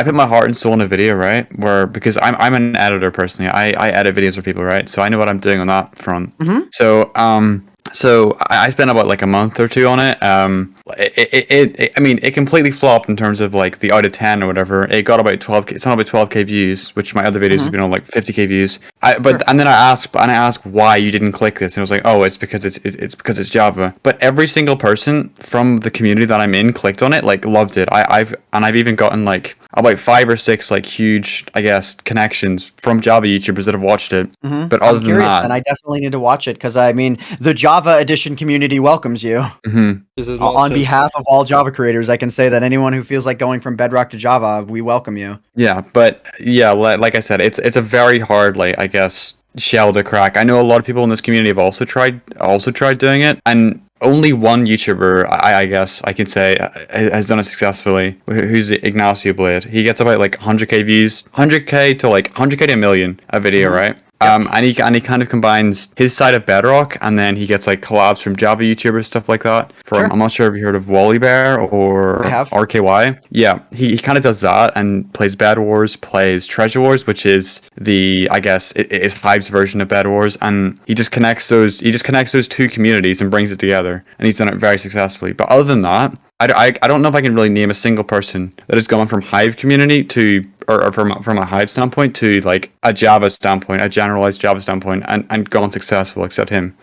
put my heart and soul in a video, right? Because I'm an editor personally. I edit videos for people, right? So I know what I'm doing on that front. So I spent about like a month or two on it. It completely flopped in terms of like the out of 10 or whatever. It got about 12K. It's not about 12K views, which my other videos have been on like 50K views. And then I asked why you didn't click this, and it was like, oh, it's because it's Java. But every single person from the community that I'm in clicked on it, like loved it. I've even gotten like about 5 or 6 like huge, I guess, connections from Java YouTubers that have watched it. But other than that, and I definitely need to watch it, because the Java Edition community welcomes you. On behalf of all Java creators, I can say that anyone who feels like going from Bedrock to Java, we welcome you. Yeah, but yeah, like I said, it's a very hard, like, I guess, shell to crack. I know a lot of people in this community have also tried doing it, and only one YouTuber, I guess I can say, has done it successfully, who's Ignacio Blade. He gets about like 100K views, 100K to a million a video, right? And he kind of combines his side of Bedrock, and then he gets like collabs from Java YouTubers, stuff like that. I'm not sure if you heard of Wally Bear or RKY. Yeah, he kind of does that and plays Bed Wars, plays Treasure Wars, which is is Hive's version of Bed Wars, and he just connects those two communities and brings it together, and he's done it very successfully. But other than that, I don't know if I can really name a single person that has gone from Hive community to, or from a Hive standpoint to like a Java standpoint, a generalized Java standpoint, and gone successful except him.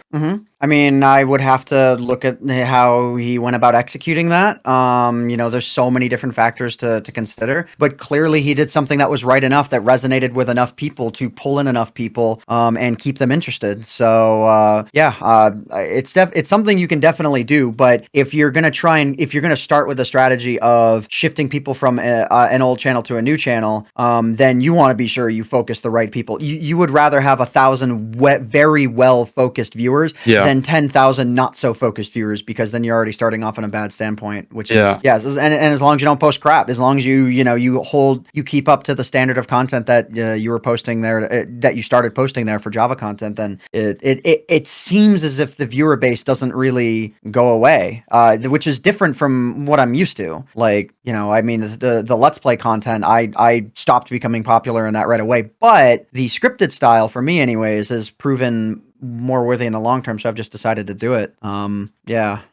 I would have to look at how he went about executing that. There's so many different factors to consider, but clearly he did something that was right enough, that resonated with enough people to pull in enough people, and keep them interested. So, it's something you can definitely do, but if you're going to start with a strategy of shifting people from an old channel to a new channel, then you want to be sure you focus the right people. You would rather have 1,000 very well focused viewers than 10,000 not so focused viewers, because then you're already starting off on a bad standpoint, which is and as long as you don't post crap, as long as you keep up to the standard of content that you were posting there, that you started posting there for Java content, then it seems as if the viewer base doesn't really go away, which is different from what I'm used to. Like, the Let's Play content, I stopped becoming popular in that right away, but the scripted style, for me anyways, has proven more worthy in the long term, so I've just decided to do it.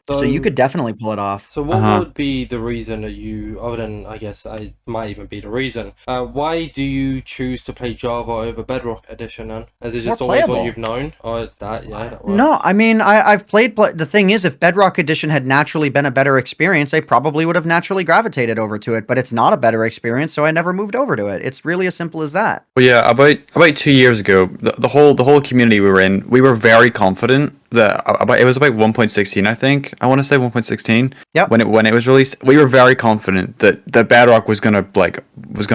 So you could definitely pull it off. So what would be the reason that you, other than, I guess I might even be the reason, why do you choose to play Java over Bedrock Edition then? Is it just always what you've known? Or that works. No, I've played, the thing is, if Bedrock Edition had naturally been a better experience, I probably would have naturally gravitated over to it, but it's not a better experience, so I never moved over to it. It's really as simple as that. Well, yeah, about 2 years ago, the whole community we were in, we were very confident that it was about 1.16, I think. I want to say 1.16. Yep. When it was released, we were very confident that Bedrock was gonna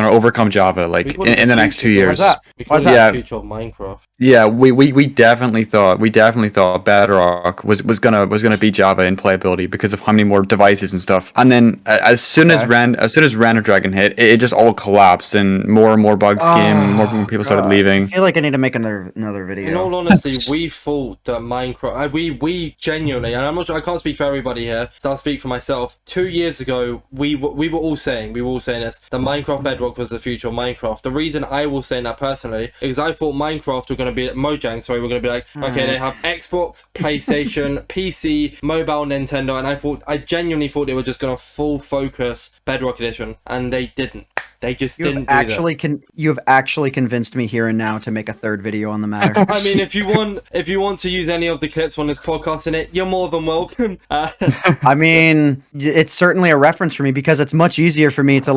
overcome Java in the next 2 years. Why's that? Because Yeah. the future of Minecraft. Yeah, we definitely thought Bedrock was gonna beat Java in playability because of how many more devices and stuff. And then as soon as Render Dragon hit, it just all collapsed and more bugs came, more people started leaving. I feel like I need to make another video. In all honesty, we thought that Minecraft. We genuinely, and I'm not sure. I can't speak for everybody here, so I'll speak for myself. 2 years ago, we were all saying this. That Minecraft Bedrock was the future of Minecraft. The reason I was saying that personally is I thought Minecraft were going to be Mojang. Sorry, we're going to be like, okay, they have Xbox, PlayStation, PC, mobile, Nintendo, and I genuinely thought they were just going to full focus Bedrock Edition, and they didn't. They just didn't do that. You've actually convinced me here and now to make a third video on the matter. I mean, if you want to use any of the clips on this podcast in it, you're more than welcome. I mean, it's certainly a reference for me because it's much easier for me to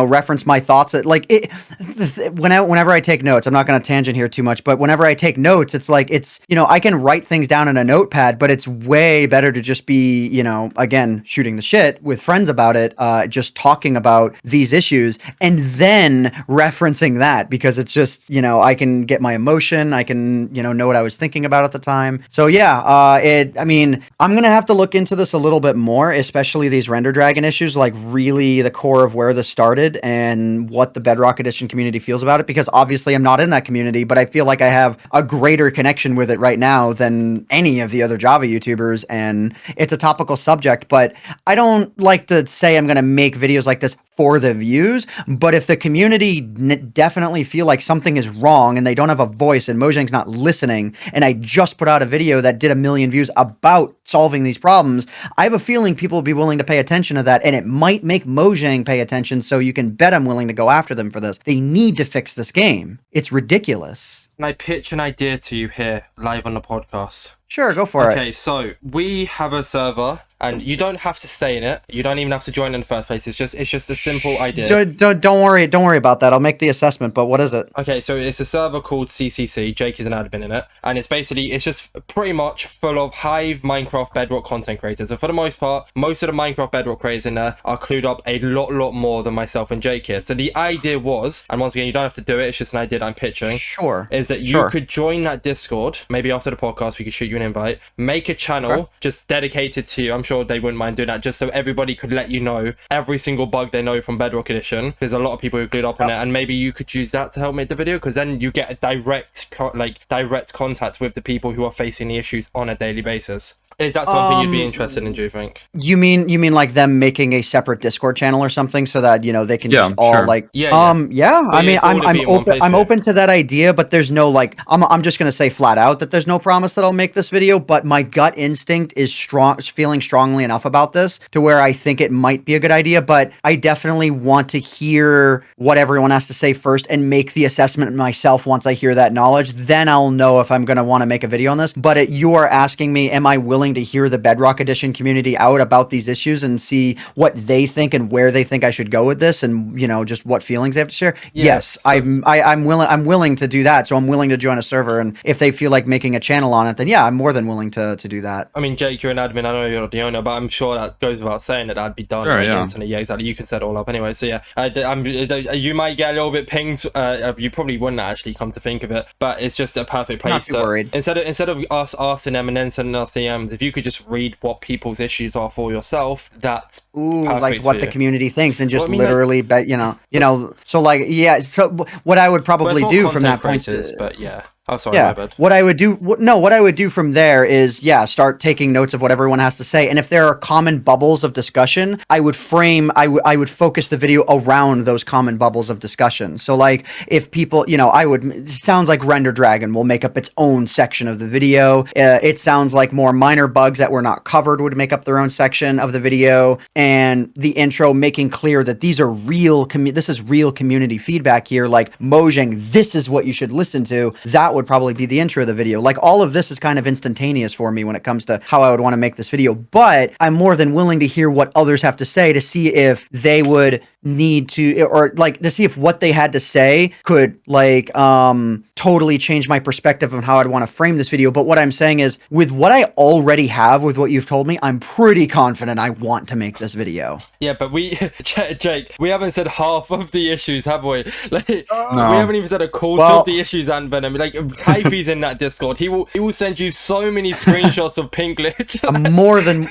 reference my thoughts. Whenever I take notes, I'm not going to tangent here too much, but whenever I take notes, it's I can write things down in a notepad, but it's way better to just be, again, shooting the shit with friends about it, just talking about these issues. And then referencing that because it's just, I can get my emotion. I can, know what I was thinking about at the time. So yeah, I'm going to have to look into this a little bit more, especially these Render Dragon issues, like really the core of where this started and what the Bedrock Edition community feels about it. Because obviously I'm not in that community, but I feel like I have a greater connection with it right now than any of the other Java YouTubers. And it's a topical subject, but I don't like to say I'm going to make videos like this for the views, but if the community definitely feel like something is wrong and they don't have a voice and Mojang's not listening, and I just put out a video that did 1 million views about solving these problems, I have a feeling people will be willing to pay attention to that, and it might make Mojang pay attention, so you can bet I'm willing to go after them for this. They need to fix this game. It's ridiculous. Can I pitch an idea to you here, live on the podcast? Sure, go for it. Okay, so we have a server, and you don't have to stay in it. You don't even have to join in the first place. It's just a simple idea. Don't worry about that. I'll make the assessment. But what is it? Okay, so it's a server called CCC. Jake is an admin in it, and it's just pretty much full of Hive Minecraft Bedrock content creators. So for the most part, most of the Minecraft Bedrock creators in there are clued up a lot more than myself and Jake here. So the idea was, and once again, you don't have to do it. It's just an idea that I'm pitching. Sure. Is that you could join that Discord? Maybe after the podcast, we could shoot you an invite. Make a channel just dedicated to you. I'm sure they wouldn't mind doing that, just so everybody could let you know every single bug they know from Bedrock Edition. There's a lot of people who glued up on it, and maybe you could use that to help make the video, because then you get a direct contact with the people who are facing the issues on a daily basis. Is that something you'd be interested in, do you think? You mean like them making a separate Discord channel or something so that, they can just all sure. I'm open to that idea, but there's no I'm just going to say flat out that there's no promise that I'll make this video, but my gut instinct is feeling strongly enough about this to where I think it might be a good idea, but I definitely want to hear what everyone has to say first and make the assessment myself once I hear that knowledge. Then I'll know if I'm going to want to make a video on this. But you are asking me, am I willing to hear the Bedrock Edition community out about these issues and see what they think and where they think I should go with this, and just what feelings they have to share? Yes, so I'm willing to do that. So I'm willing to join a server, and if they feel like making a channel on it, then yeah, I'm more than willing to do that. I mean, Jake, you're an admin. I know you're the owner, but I'm sure that goes without saying that that'd be done instantly. Yeah, exactly. You can set it all up anyway. So yeah, you might get a little bit pinged. You probably wouldn't actually, come to think of it, but it's just a perfect place. Not too worried. Instead of us asking them and then sending us DMs, if you could just read what people's issues are for yourself, that's like what the community thinks, and just literally, but so so what I would probably do from that point is, but yeah. Oh, sorry, my bad. What I would do from there is, start taking notes of what everyone has to say. And if there are common bubbles of discussion, I would focus the video around those common bubbles of discussion. So like if people, it sounds like Render Dragon will make up its own section of the video. It sounds like more minor bugs that were not covered would make up their own section of the video. And the intro making clear that these are this is real community feedback here. Like Mojang, this is what you should listen to. That would probably be the intro of the video. Like all of this is kind of instantaneous for me when it comes to how I would want to make this video, but I'm more than willing to hear what others have to say to see if they would need to, or like to see if what they had to say could like totally change my perspective on how I'd want to frame this video. But what I'm saying is, with what I already have, with what you've told me, I'm pretty confident I want to make this video. Yeah, but Jake, we haven't said half of the issues, have we? Like, we No. haven't even said a quarter of the issues, AntVenom. Like, Kaifi's in that Discord. He will send you so many screenshots of pink glitch. I'm more than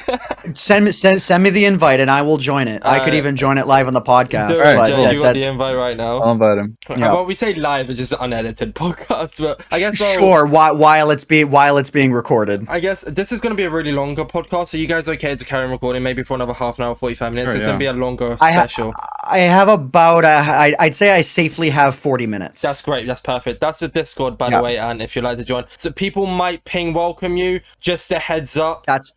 send me the invite and I will join it. I could even join it live on the podcast. Do it, Alright, Jake, cool. you got the invite right now. I'll invite him. Yeah. Well, we say live, it's just unedited podcast, but I guess Sure, while it's being recorded. I guess this is going to be a really longer podcast. Are you guys okay to carry on recording maybe for another half an hour, 45 minutes? Sure, It's going to be a longer special. I have about I'd say I safely have 40 minutes. That's great. That's perfect. That's the Discord, by the way, and if you'd like to join. So people might ping welcome you. Just a heads up. That's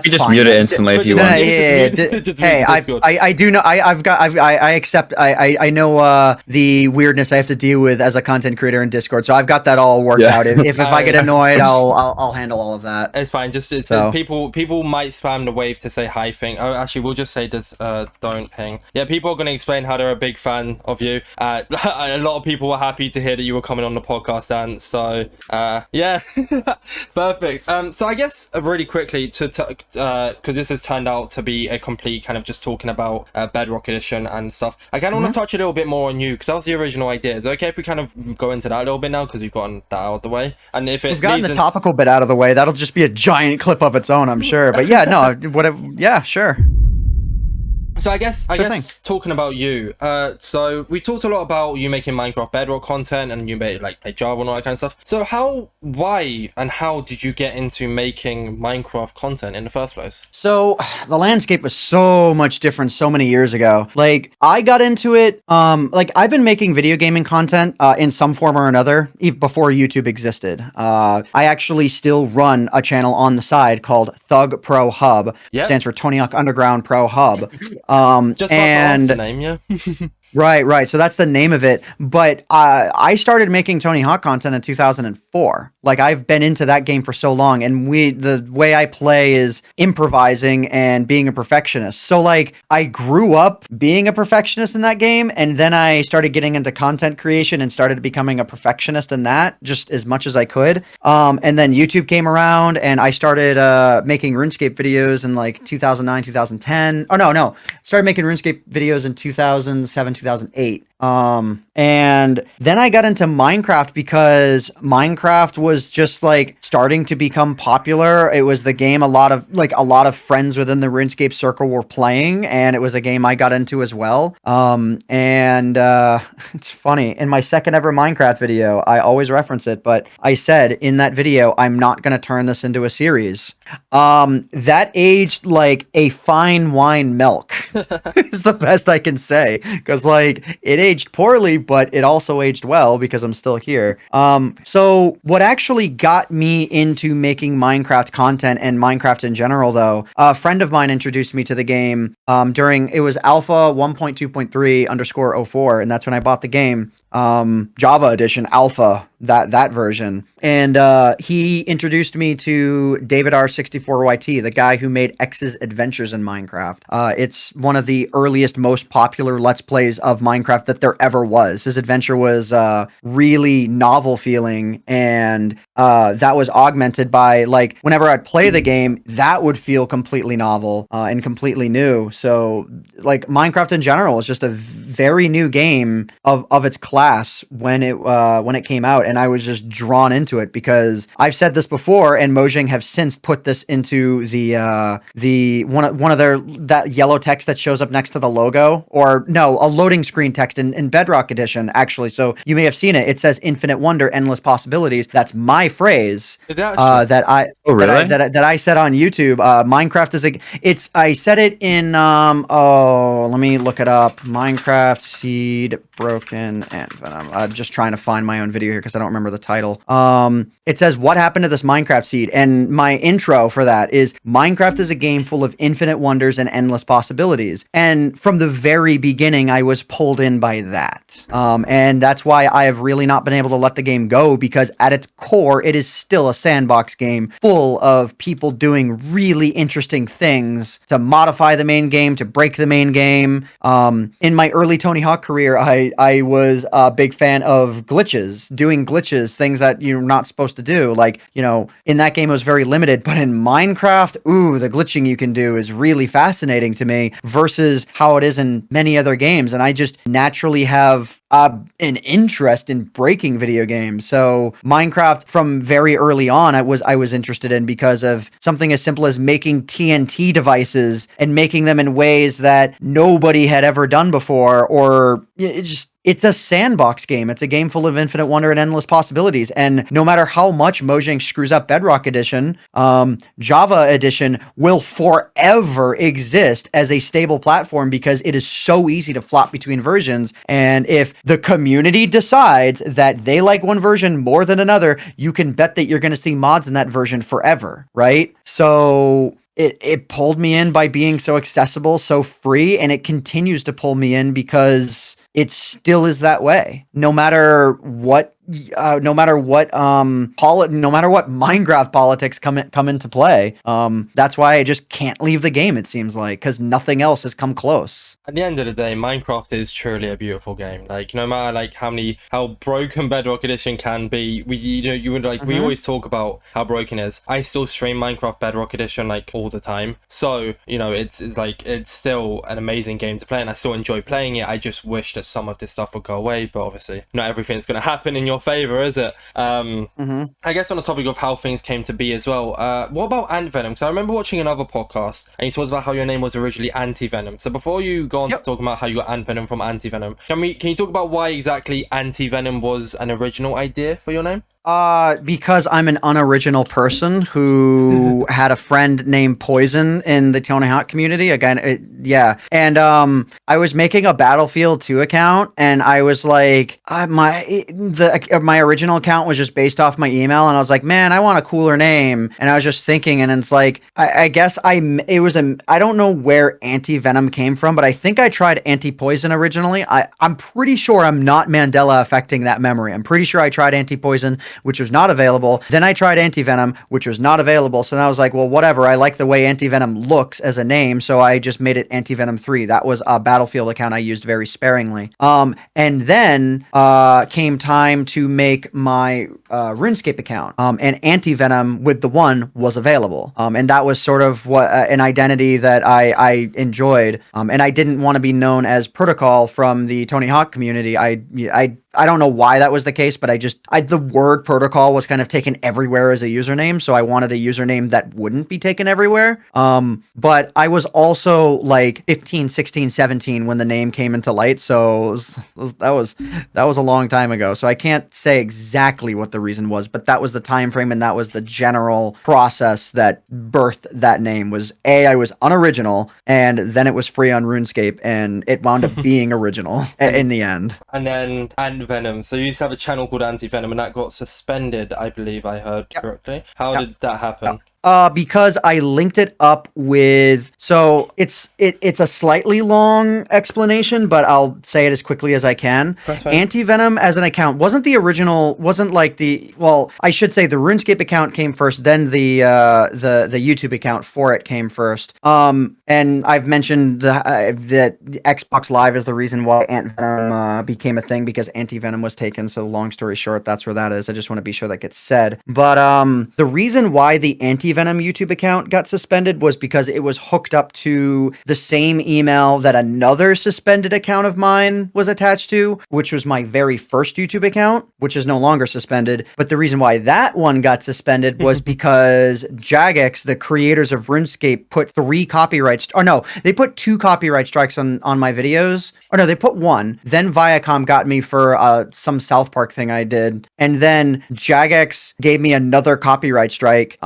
You just fine. mute it instantly if you want. Hey, I do know. I accept. I know the weirdness I have to deal with as a content creator in Discord, so I've got that all worked out. If I get annoyed, I'll handle all of that. It's fine. Just people might spam the wave to say hi thing. Oh, actually, we'll just say this. Don't ping. Yeah, people are going to explain how they're a big fan of you. A lot of people were happy to hear that you were coming on the podcast, and so yeah, perfect. So I guess really quickly because this has turned out to be a complete kind of just talking about Bedrock Edition and stuff. I kind of want to touch a little bit more on you because that was the original idea. Is it okay if we kind of go into that a little bit now because we've gotten that out of the way? And if we've gotten the topical bit out of the way, that'll just be a giant clip of its own, I'm sure. But yeah, no, whatever. Yeah, sure. So I guess talking about you, so we talked a lot about you making Minecraft Bedrock content and you made like play Java and all that kind of stuff. So why and how did you get into making Minecraft content in the first place? So the landscape was so much different so many years ago. Like I got into it, like I've been making video gaming content in some form or another even before YouTube existed. I actually still run a channel on the side called Thug Pro Hub. Stands for Tony Hawk Underground Pro Hub. Just and the name, yeah. Right. So that's the name of it. But I started making Tony Hawk content in 2004. Like I've been into that game for so long, and the way I play is improvising and being a perfectionist. So like I grew up being a perfectionist in that game, and then I started getting into content creation and started becoming a perfectionist in that just as much as I could. And then YouTube came around, and I started making RuneScape videos in like 2009, 2010. Oh no, started making RuneScape videos in 2007, 2008. And then I got into Minecraft because Minecraft was just like starting to become popular. It was the game a lot of friends within the RuneScape circle were playing, and it was a game I got into as well. And it's funny, in my second ever Minecraft video, I always reference it, but I said in that video, I'm not going to turn this into a series. That aged like a fine wine milk is the best I can say, because like it aged poorly, but it also aged well because I'm still here. So what actually got me into making Minecraft content and Minecraft in general, though, a friend of mine introduced me to the game it was alpha 1.2.3_04, and that's when I bought the game. Java edition alpha, that version. And he introduced me to David R64YT, the guy who made X's Adventures in Minecraft. It's one of the earliest, most popular Let's Plays of Minecraft that there ever was. His adventure was really novel feeling, and that was augmented by, like, whenever I'd play the game, that would feel completely novel and completely new. So, like, Minecraft in general is just a very new game of its class when it came out, and I was just drawn into it because I've said this before, and Mojang have since put this into the one of their, that yellow text that shows up next to the logo, or no, a loading screen text in Bedrock Edition, actually. So you may have seen it. It says "Infinite Wonder, Endless Possibilities." That's my phrase that I said on YouTube. Minecraft is I said it in let me look it up. Minecraft seed broken and AntVenom. I'm just trying to find my own video here because I don't remember the title. It says, what happened to this Minecraft seed? And my intro for that is Minecraft is a game full of infinite wonders and endless possibilities. And from the very beginning, I was pulled in by that. And that's why I have really not been able to let the game go, because at its core, it is still a sandbox game full of people doing really interesting things to modify the main game, to break the main game. In my early Tony Hawk career, I was a big fan of glitches, doing glitches, things that you're not supposed to do. Like, you know, in that game it was very limited, but in Minecraft, ooh, the glitching you can do is really fascinating to me versus how it is in many other games. And I just naturally have an interest in breaking video games. So Minecraft from very early on, I was interested in because of something as simple as making TNT devices and making them in ways that nobody had ever done before, or it's a sandbox game. It's a game full of infinite wonder and endless possibilities. And no matter how much Mojang screws up Bedrock Edition, Java Edition will forever exist as a stable platform because it is so easy to flop between versions. And if the community decides that they like one version more than another, you can bet that you're going to see mods in that version forever, right? So it pulled me in by being so accessible, so free, and it continues to pull me in because it still is that way. No matter what Minecraft politics come into play. That's why I just can't leave the game, it seems like, because nothing else has come close. At the end of the day, Minecraft is truly a beautiful game. Like, no matter like how broken Bedrock Edition can be, we always talk about how broken it is. I still stream Minecraft Bedrock Edition like all the time. So, you know, it's still an amazing game to play, and I still enjoy playing it. I just wish that some of this stuff would go away, but obviously not everything's going to happen in your favor, is it? I guess on the topic of how things came to be as well, what about AntVenom? Because I remember watching another podcast and you talked about how your name was originally AntiVenom. So before you go on to talk about how you got AntVenom from AntiVenom, can you talk about why exactly AntiVenom was an original idea for your name? Because I'm an unoriginal person who had a friend named Poison in the Tony Hawk community. Again, yeah. And I was making a Battlefield 2 account, and I was like, my original account was just based off my email, and I was like, man, I want a cooler name. And I was just thinking, and it's like, I guess I don't know where AntiVenom came from, but I think I tried Anti-Poison originally. I'm pretty sure I'm not Mandela affecting that memory. I'm pretty sure I tried Anti-Poison, which was not available. Then I tried AntVenom, which was not available. So then I was like, well, whatever. I like the way AntVenom looks as a name, so I just made it AntVenom 3. That was a Battlefield account I used very sparingly. And then came time to make my RuneScape account. And AntVenom with the 1 was available. And that was sort of what an identity that I enjoyed. And I didn't want to be known as Protocol from the Tony Hawk community. I don't know why that was the case, but the word protocol was kind of taken everywhere as a username, so I wanted a username that wouldn't be taken everywhere. But I was also like 15, 16, 17 when the name came into light, so that was a long time ago. So I can't say exactly what the reason was, but that was the time frame, and that was the general process that birthed that name. Was I was unoriginal, and then it was free on RuneScape, and it wound up being original in the end. And then AntVenom. So you used to have a channel called AntVenom, and that got suspended, I believe I heard correctly. How did that happen? Because I linked it up with, so it's a slightly long explanation, but I'll say it as quickly as I can. AntVenom as an account wasn't the original, I should say the RuneScape account came first, then the YouTube account for it came first. And I've mentioned that Xbox Live is the reason why AntVenom became a thing, because AntVenom was taken. So long story short, that's where that is. I just want to be sure that gets said. But the reason why the AntVenom YouTube account got suspended was because it was hooked up to the same email that another suspended account of mine was attached to, which was my very first YouTube account, which is no longer suspended. But the reason why that one got suspended was because Jagex, the creators of RuneScape, put 3 copyright, they put 2 copyright strikes on my videos. Or no, they put 1. Then Viacom got me for some South Park thing I did. And then Jagex gave me another copyright strike.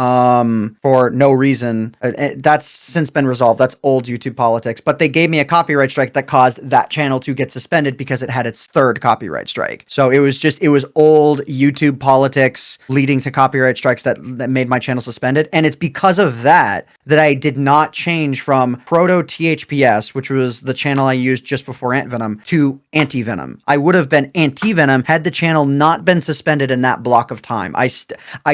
for no reason. That's since been resolved. That's old YouTube politics. But they gave me a copyright strike that caused that channel to get suspended because it had its third copyright strike. So it was old YouTube politics leading to copyright strikes that made my channel suspended. And it's because of that I did not change from Proto THPS, which was the channel I used just before AntVenom, to AntVenom. I would have been AntVenom had the channel not been suspended in that block of time. I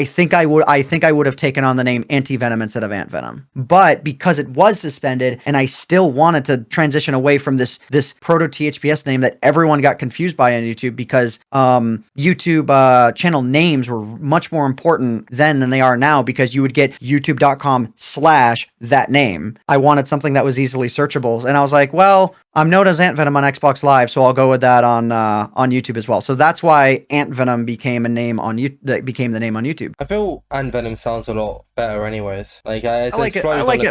think I would have taken on the name AntVenom instead of AntVenom. But because it was suspended and I still wanted to transition away from this Proto THPS name that everyone got confused by on YouTube, because YouTube channel names were much more important then than they are now, because you would get youtube.com/that name. I wanted something that was easily searchable, and I was like, well, I'm known as AntVenom on Xbox Live, so I'll go with that on YouTube as well. So that's why AntVenom became the name on YouTube. I feel AntVenom sounds a lot better, anyways. Like I like it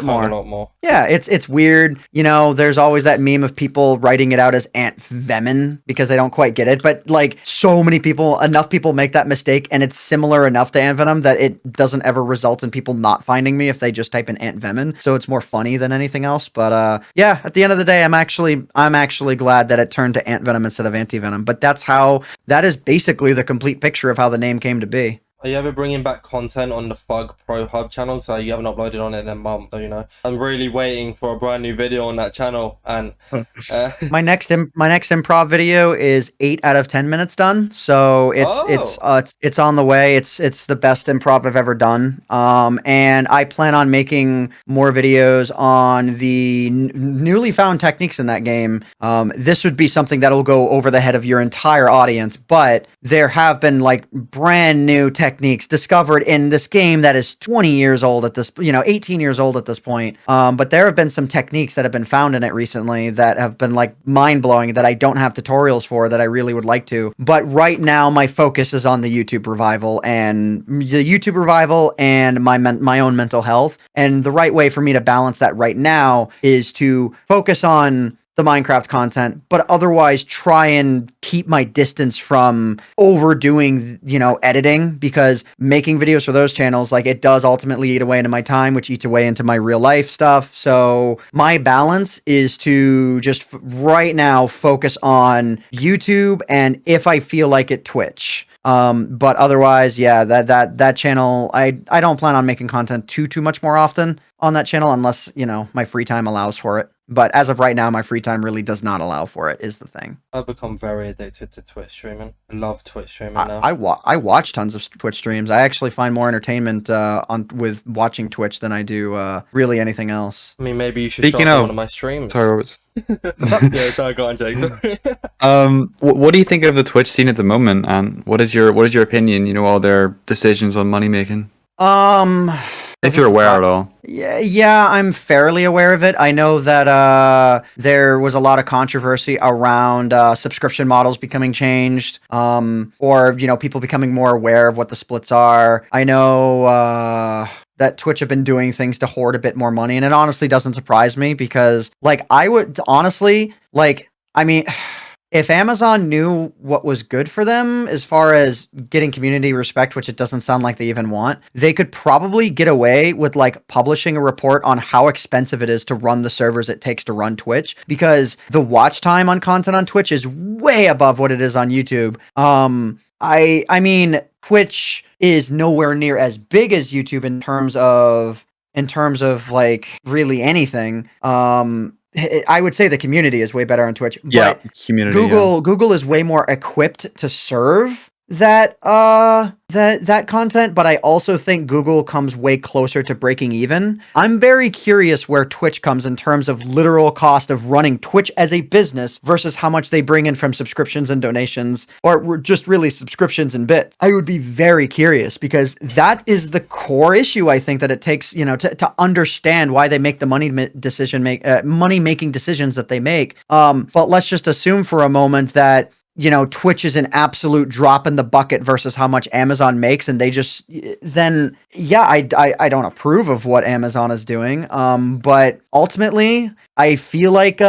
more. A lot more. Yeah, it's weird. You know, there's always that meme of people writing it out as AntVenom because they don't quite get it. But like, enough people make that mistake, and it's similar enough to AntVenom that it doesn't ever result in people not finding me if they just type in AntVenom. So it's more funny than anything else. But yeah, at the end of the day, I'm actually glad that it turned to AntVenom instead of AntVenom. But that is basically the complete picture of how the name came to be. Are you ever bringing back content on the Fug Pro Hub channel? So you haven't uploaded on it in a month, you know. I'm really waiting for a brand new video on that channel, and my next improv video is 8 out of 10 minutes done. So it's on the way. It's the best improv I've ever done. And I plan on making more videos on the newly found techniques in that game. This would be something that'll go over the head of your entire audience, but there have been like brand new techniques discovered in this game that is 20 years old at this, 18 years old at this point. But there have been some techniques that have been found in it recently that have been like mind-blowing that I don't have tutorials for that I really would like to. But right now my focus is on the YouTube revival and my own mental health. And the right way for me to balance that right now is to focus on the Minecraft content, but otherwise try and keep my distance from overdoing, editing, because making videos for those channels, like, it does ultimately eat away into my time, which eats away into my real life stuff. So my balance is to just right now focus on YouTube, and if I feel like it, Twitch. But otherwise, yeah, that channel, I don't plan on making content too much more often on that channel unless, my free time allows for it. But as of right now, my free time really does not allow for it, is the thing. I've become very addicted to Twitch streaming. I love Twitch streaming now. I watch tons of Twitch streams. I actually find more entertainment with watching Twitch than I do really anything else. I mean, maybe you should start one of my streams. Sorry, yeah, sorry, go on, Jake. Sorry. What do you think of the Twitch scene at the moment, and what is your opinion? All their decisions on money making. If you're aware at all. Yeah, I'm fairly aware of it. I know that there was a lot of controversy around subscription models becoming changed, or people becoming more aware of what the splits are. I know that Twitch have been doing things to hoard a bit more money, and it honestly doesn't surprise me because, I would honestly, if Amazon knew what was good for them as far as getting community respect, which it doesn't sound like they even want, they could probably get away with publishing a report on how expensive it is to run the servers it takes to run Twitch, because the watch time on content on Twitch is way above what it is on YouTube. I mean, Twitch is nowhere near as big as YouTube in terms of really anything. I would say the community is way better on Twitch. Yeah, but community. Google is way more equipped to serve that content, but I also think Google comes way closer to breaking even. I'm very curious where Twitch comes in terms of literal cost of running Twitch as a business versus how much they bring in from subscriptions and donations, or just really subscriptions and bits. I would be very curious, because that is the core issue I think that it takes, to understand why they make the money-making decisions that they make. But let's just assume for a moment that Twitch is an absolute drop in the bucket versus how much Amazon makes, and I don't approve of what Amazon is doing. But ultimately, I feel like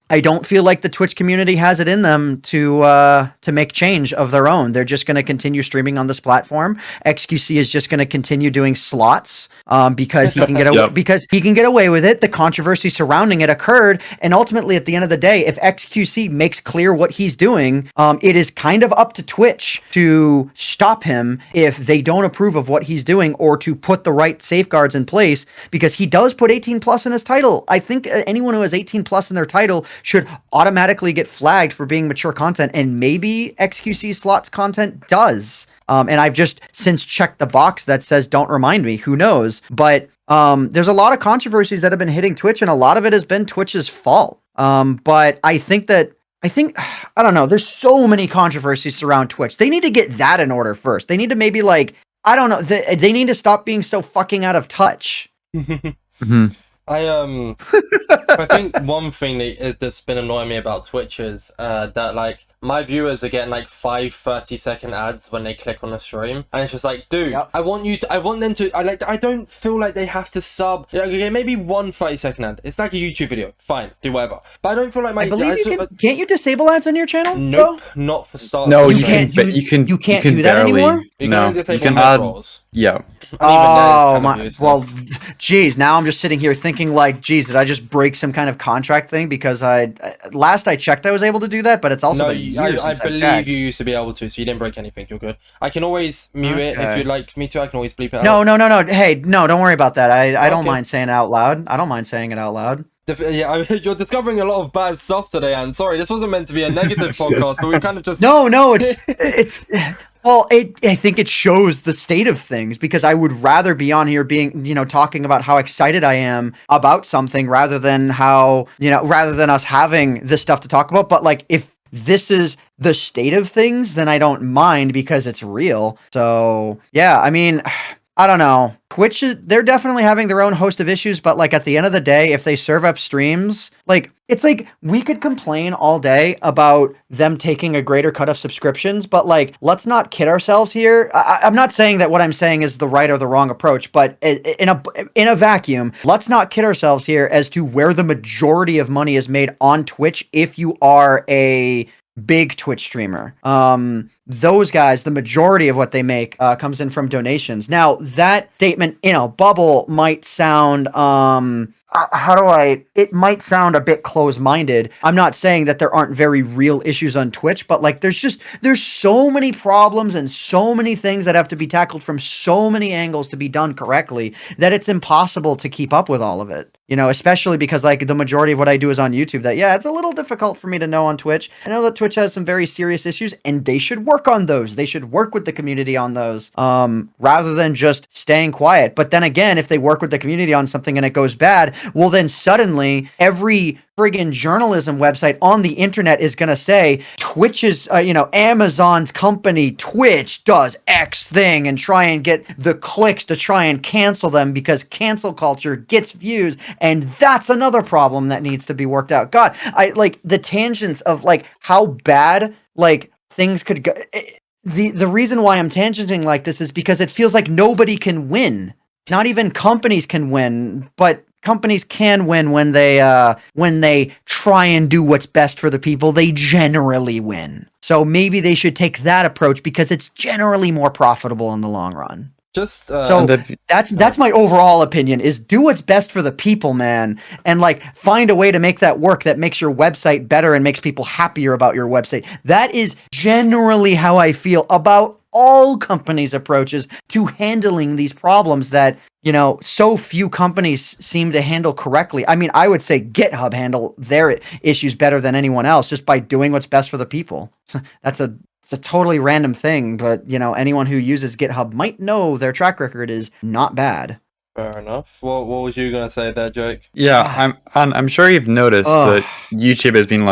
I don't feel like the Twitch community has it in them to make change of their own. They're just going to continue streaming on this platform. XQC is just going to continue doing slots because he can get Yep. because he can get away with it. The controversy surrounding it occurred, and ultimately, at the end of the day, if XQC makes clear what he's doing, it is kind of up to Twitch to stop him if they don't approve of what he's doing, or to put the right safeguards in place, because he does put 18 plus in his title. I think anyone who has 18 plus in their title should automatically get flagged for being mature content, and maybe XQC slots content does. And I've just since checked the box that says don't remind me. Who knows? But there's a lot of controversies that have been hitting Twitch, and a lot of it has been Twitch's fault. But I think I don't know. There's so many controversies around Twitch. They need to get that in order first. They need to maybe I don't know. They need to stop being so fucking out of touch. Mm-hmm. I think one thing that's been annoying me about Twitch is that my viewers are getting 5 30-second ads when they click on a stream, and it's just dude, yep. I want them to I don't feel like they have to sub. Okay, maybe 1 30-second ad. It's like a YouTube video, fine, do whatever. But I don't feel like I believe can't you disable ads on your channel? Nope, not for starters. No, you can't do that barely, anymore. You can disable you can mid-rolls. Yeah. Oh my! Well, geez. Now I'm just sitting here thinking, geez, did I just break some kind of contract thing? Because last I checked, I was able to do that, but it's also been years I since believe you used to be able to, so you didn't break anything. You're good. I can always mute it if you'd like me to. I can always bleep it out. No. Hey, no, don't worry about that. I don't mind saying it out loud. I don't mind saying it out loud. Yeah, you're discovering a lot of bad stuff today, and sorry, this wasn't meant to be a negative podcast, but we kind of just no, it's. Well, I think it shows the state of things, because I would rather be on here being, talking about how excited I am about something rather than us having this stuff to talk about. But if this is the state of things, then I don't mind because it's real. So yeah, I mean, I don't know. Twitch, they're definitely having their own host of issues, but at the end of the day, if they serve up streams, it's we could complain all day about them taking a greater cut of subscriptions, but let's not kid ourselves here. I'm not saying that what I'm saying is the right or the wrong approach, but in a vacuum, let's not kid ourselves here as to where the majority of money is made on Twitch if you are a big Twitch streamer. Those guys, the majority of what they make comes in from donations. Now, that statement in a bubble might sound it might sound a bit close-minded. I'm not saying that there aren't very real issues on Twitch, but there's so many problems and so many things that have to be tackled from so many angles to be done correctly that it's impossible to keep up with all of it. Especially because the majority of what I do is on YouTube. It's a little difficult for me to know on Twitch. I know that Twitch has some very serious issues, and they should work on those. They should work with the community on those, rather than just staying quiet. But then again, if they work with the community on something and it goes bad, well, then suddenly every friggin' journalism website on the internet is going to say Twitch's, Amazon's company, Twitch, does X thing, and try and get the clicks to try and cancel them because cancel culture gets views. And that's another problem that needs to be worked out. God, I the tangents of how bad things could go. The reason why I'm tangenting like this is because it feels like nobody can win. Not even companies can win, but companies can win when they try and do what's best for the people. They generally win. So maybe they should take that approach because it's generally more profitable in the long run. Just that's my overall opinion, is do what's best for the people, man, and find a way to make that work that makes your website better and makes people happier about your website. That is generally how I feel about all companies' approaches to handling these problems that so few companies seem to handle correctly. I mean, I would say GitHub handle their issues better than anyone else just by doing what's best for the people. It's a totally random thing, but anyone who uses GitHub might know their track record is not bad. Fair enough. What was you gonna say there, Jake? Yeah, I'm sure you've noticed that YouTube has been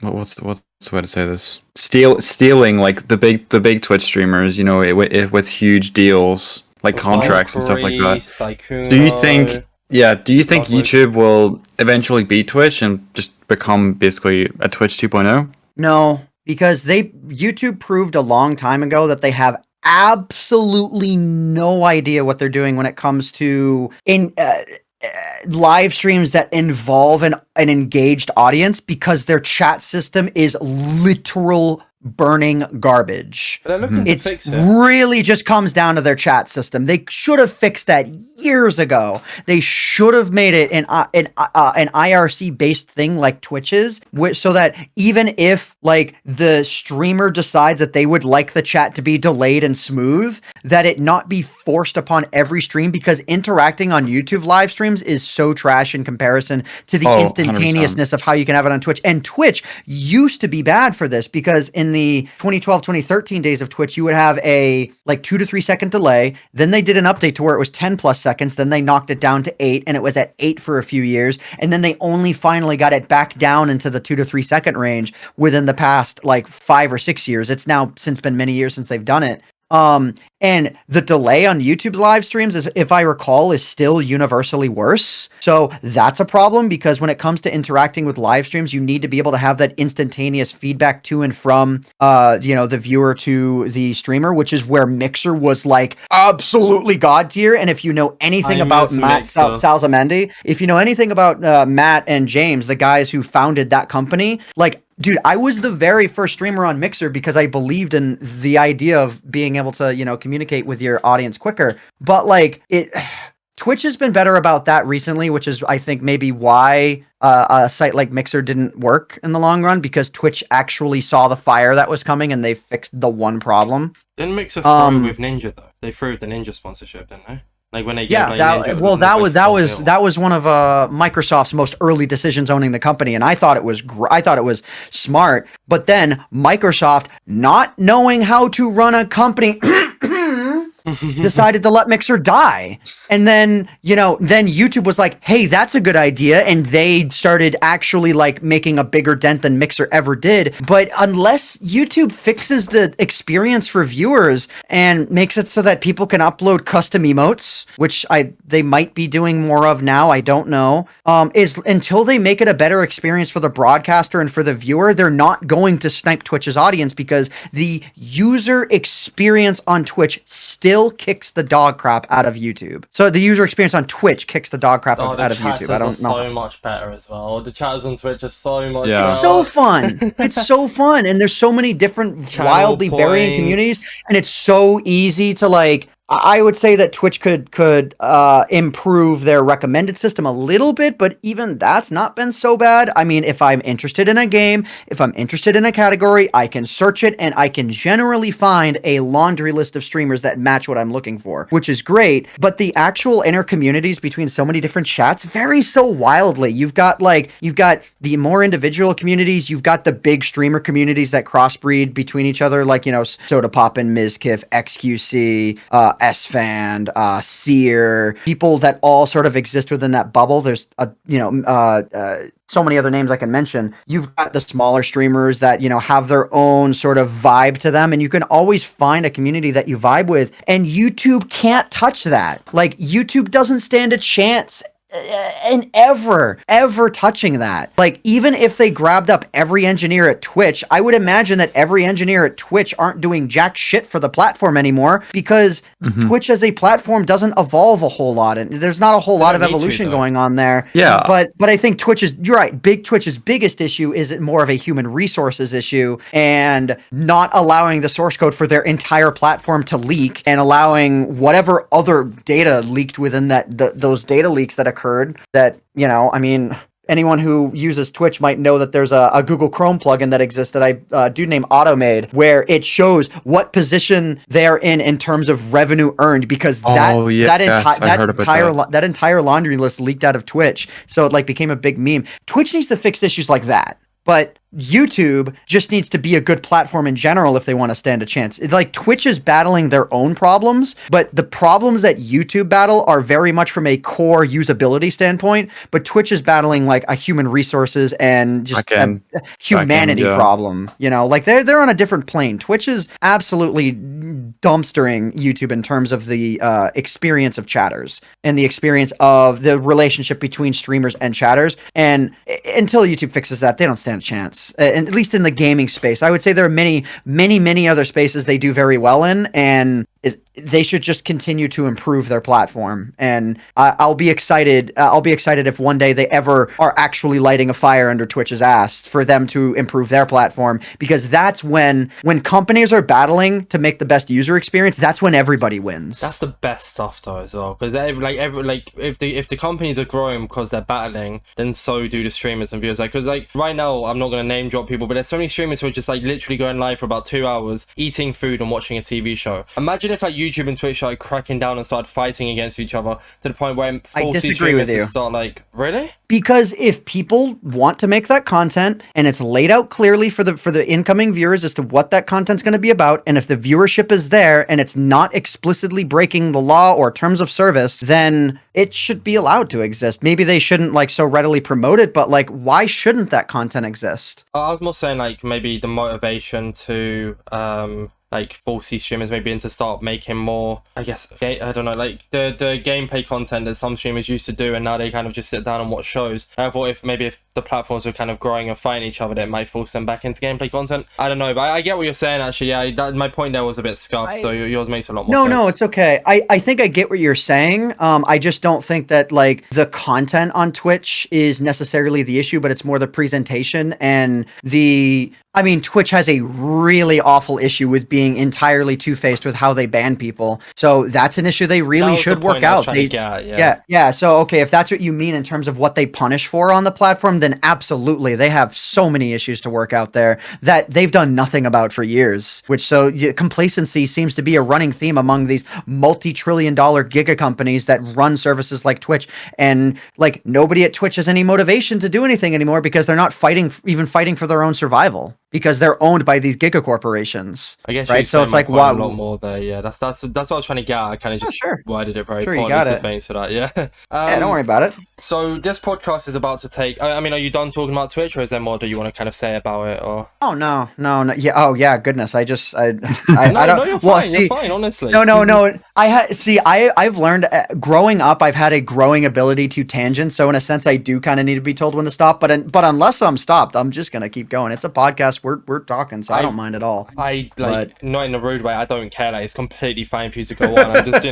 what's the way to say this? Stealing the big Twitch streamers, with huge deals contracts and stuff like that. Sykkuno, Do you think YouTube will eventually beat Twitch and just become basically a Twitch 2.0? No, because YouTube proved a long time ago that they have absolutely no idea what they're doing when it comes to live streams that involve an engaged audience because their chat system is literal burning garbage. They're looking to fix it. Really just comes down to their chat system. They should have fixed that years ago. They should have made it an IRC based thing like Twitch's, so that even if like the streamer decides that they would like the chat to be delayed and smooth, that it not be forced upon every stream, because interacting on YouTube live streams is so trash in comparison to the instantaneousness 100%. of how you can have it on Twitch. And Twitch used to be bad for this, because in the 2012, 2013 days of Twitch, you would have a like 2 to 3 second delay. Then they did an update to where it was 10 plus seconds. Then they knocked it down to 8, and it was at 8 for a few years. And then they only finally got it back down into the 2 to 3 second range within the past like 5 or 6 years. It's now since been many years since they've done it. And the delay on YouTube's live streams, is, if I recall, is still universally worse. So that's a problem, because when it comes to interacting with live streams, you need to be able to have that instantaneous feedback to and from, the viewer to the streamer, which is where Mixer was like absolutely god tier. And if you know anything about Matt Salzamendi, if you know anything about Matt and James, the guys who founded that company, like, dude, I was the very first streamer on Mixer because I believed in the idea of being able to, communicate with your audience quicker. But like Twitch has been better about that recently, which is, I think, maybe why a site like Mixer didn't work in the long run, because Twitch actually saw the fire that was coming and they fixed the one problem. Didn't Mixer throw with Ninja though? They threw the Ninja sponsorship, didn't they? Like when they that was one of Microsoft's most early decisions owning the company, and I thought it was smart. But then Microsoft, not knowing how to run a company, decided to let Mixer die. And then YouTube was like, hey, that's a good idea, and they started actually like making a bigger dent than Mixer ever did. But unless YouTube fixes the experience for viewers and makes it so that people can upload custom emotes, which they might be doing more of now, I don't know, is until they make it a better experience for the broadcaster and for the viewer, they're not going to snipe Twitch's audience, because the user experience on Twitch still kicks the dog crap out of YouTube. So the user experience on Twitch kicks the dog crap out of YouTube. I don't know. So much better as well. The chatters on Twitch are so much better. It's so fun. It's so fun. And there's so many different wildly varying communities. And it's so easy to like, I would say that Twitch could improve their recommended system a little bit, but even that's not been so bad. I mean, if I'm interested in a game, if I'm interested in a category, I can search it and I can generally find a laundry list of streamers that match what I'm looking for, which is great. But the actual inner communities between so many different chats vary so wildly. You've got the more individual communities, you've got the big streamer communities that crossbreed between each other, like, Soda Poppin', Mizkif, XQC, SFan, Seer, people that all sort of exist within that bubble. There's so many other names I can mention. You've got the smaller streamers that, have their own sort of vibe to them, and you can always find a community that you vibe with, and YouTube can't touch that. Like, YouTube doesn't stand a chance in ever touching that. Like, even if they grabbed up every engineer at Twitch, I would imagine that every engineer at Twitch aren't doing jack shit for the platform anymore, because Twitch as a platform doesn't evolve a whole lot, and there's not a whole lot of evolution going on there. Yeah. But I think you're right, Twitch's biggest issue is more of a human resources issue, and not allowing the source code for their entire platform to leak, and allowing whatever other data leaked within those data leaks that occurred. That, anyone who uses Twitch might know that there's a Google Chrome plugin that exists that a dude named AutoMade, where it shows what position they're in terms of revenue earned, because that entire laundry list leaked out of Twitch. So it like became a big meme. Twitch needs to fix issues like that. But YouTube just needs to be a good platform in general if they want to stand a chance. It's like Twitch is battling their own problems, but the problems that YouTube battle are very much from a core usability standpoint, but Twitch is battling like a human resources and just a humanity problem. Like they're on a different plane. Twitch is absolutely dumpstering YouTube in terms of the experience of chatters and the experience of the relationship between streamers and chatters. And until YouTube fixes that, they don't stand a chance. And at least in the gaming space, I would say there are many other spaces they do very well in, and they should just continue to improve their platform. And I'll be excited. I'll be excited if one day they ever are actually lighting a fire under Twitch's ass for them to improve their platform, because that's when companies are battling to make the best user experience, that's when everybody wins. That's the best stuff though as well, because if the companies are growing because they're battling, then so do the streamers and viewers. Like, because like right now, I'm not gonna name drop people, but there's so many streamers who are just like literally going live for about 2 hours, eating food and watching a TV show. Imagine if like YouTube and Twitch started cracking down and started fighting against each other to the point where I disagree with you. Start like, really? Because if people want to make that content and it's laid out clearly for the incoming viewers as to what that content's going to be about, and if the viewership is there and it's not explicitly breaking the law or terms of service, then it should be allowed to exist. Maybe they shouldn't like so readily promote it, but like, why shouldn't that content exist? I was more saying like maybe the motivation to like ballsy streamers maybe and to start making more, I guess, I don't know, like the gameplay content that some streamers used to do, and now they kind of just sit down and watch shows. And I thought if the platforms were kind of growing and fighting each other, that might force them back into gameplay content. I don't know, but I get what you're saying actually. Yeah, my point there was a bit scuffed, so yours makes a lot more sense. No, it's okay. I think I get what you're saying. I just don't think that like the content on Twitch is necessarily the issue, but it's more the presentation and Twitch has a really awful issue with being entirely two-faced with how they ban people. So that's an issue they really should work out. Yeah. So, okay, if that's what you mean in terms of what they punish for on the platform, then absolutely. They have so many issues to work out there that they've done nothing about for years, complacency seems to be a running theme among these multi-trillion-dollar giga companies that run services like Twitch. And like nobody at Twitch has any motivation to do anything anymore because they're not fighting for their own survival, because they're owned by these giga corporations. I guess right. So it's like a lot more there. Yeah, that's what I was trying to get at. I kind of just worded it very poorly. So thanks for that. Yeah. Yeah, don't worry about it. So this podcast is about to take. I mean, are you done talking about Twitch, or is there more that you want to kind of say about it? Or no. Yeah. Oh yeah. Goodness. I don't. No, you're fine. You're fine. Honestly. No. I've learned growing up. I've had a growing ability to tangent. So in a sense, I do kind of need to be told when to stop. But unless I'm stopped, I'm just gonna keep going. It's a podcast. We're talking, so I don't mind at all. Not in a rude way. I don't care. Like, it's completely fine for you to go on. I'm just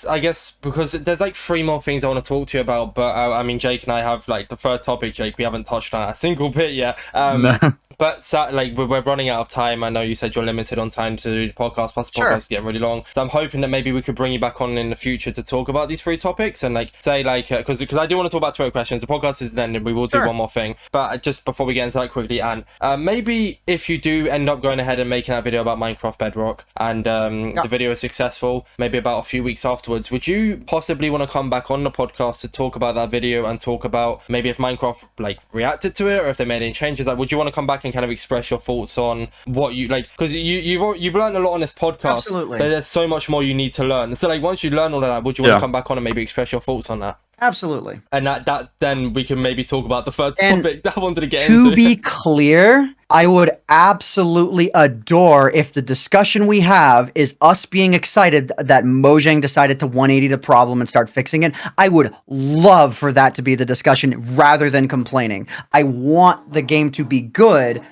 I guess because there's like 3 more things I want to talk to you about. But I mean, Jake and I have like the third topic. Jake, we haven't touched on a single bit yet. No. But like we're running out of time. I know you said you're limited on time to do the podcast. Plus the podcast is getting really long. So I'm hoping that maybe we could bring you back on in the future to talk about these 3 topics and like say like because I do want to talk about Twitter questions. The podcast is ended. We will do one more thing. But just before we get into that quickly, Anne, maybe if you do end up going ahead and making that video about Minecraft Bedrock and the video is successful, maybe about a few weeks afterwards, would you possibly want to come back on the podcast to talk about that video and talk about maybe if Minecraft like reacted to it or if they made any changes? Like, would you want to come back and kind of express your thoughts on what you like, because you've learned a lot on this podcast. Absolutely. But there's so much more you need to learn. So like once you learn all of that, would you want to come back on and maybe express your thoughts on that? Absolutely. And that then we can maybe talk about the third topic that I wanted to get into. To be clear, I would absolutely adore if the discussion we have is us being excited that Mojang decided to 180 the problem and start fixing it. I would love for that to be the discussion rather than complaining. I want the game to be good.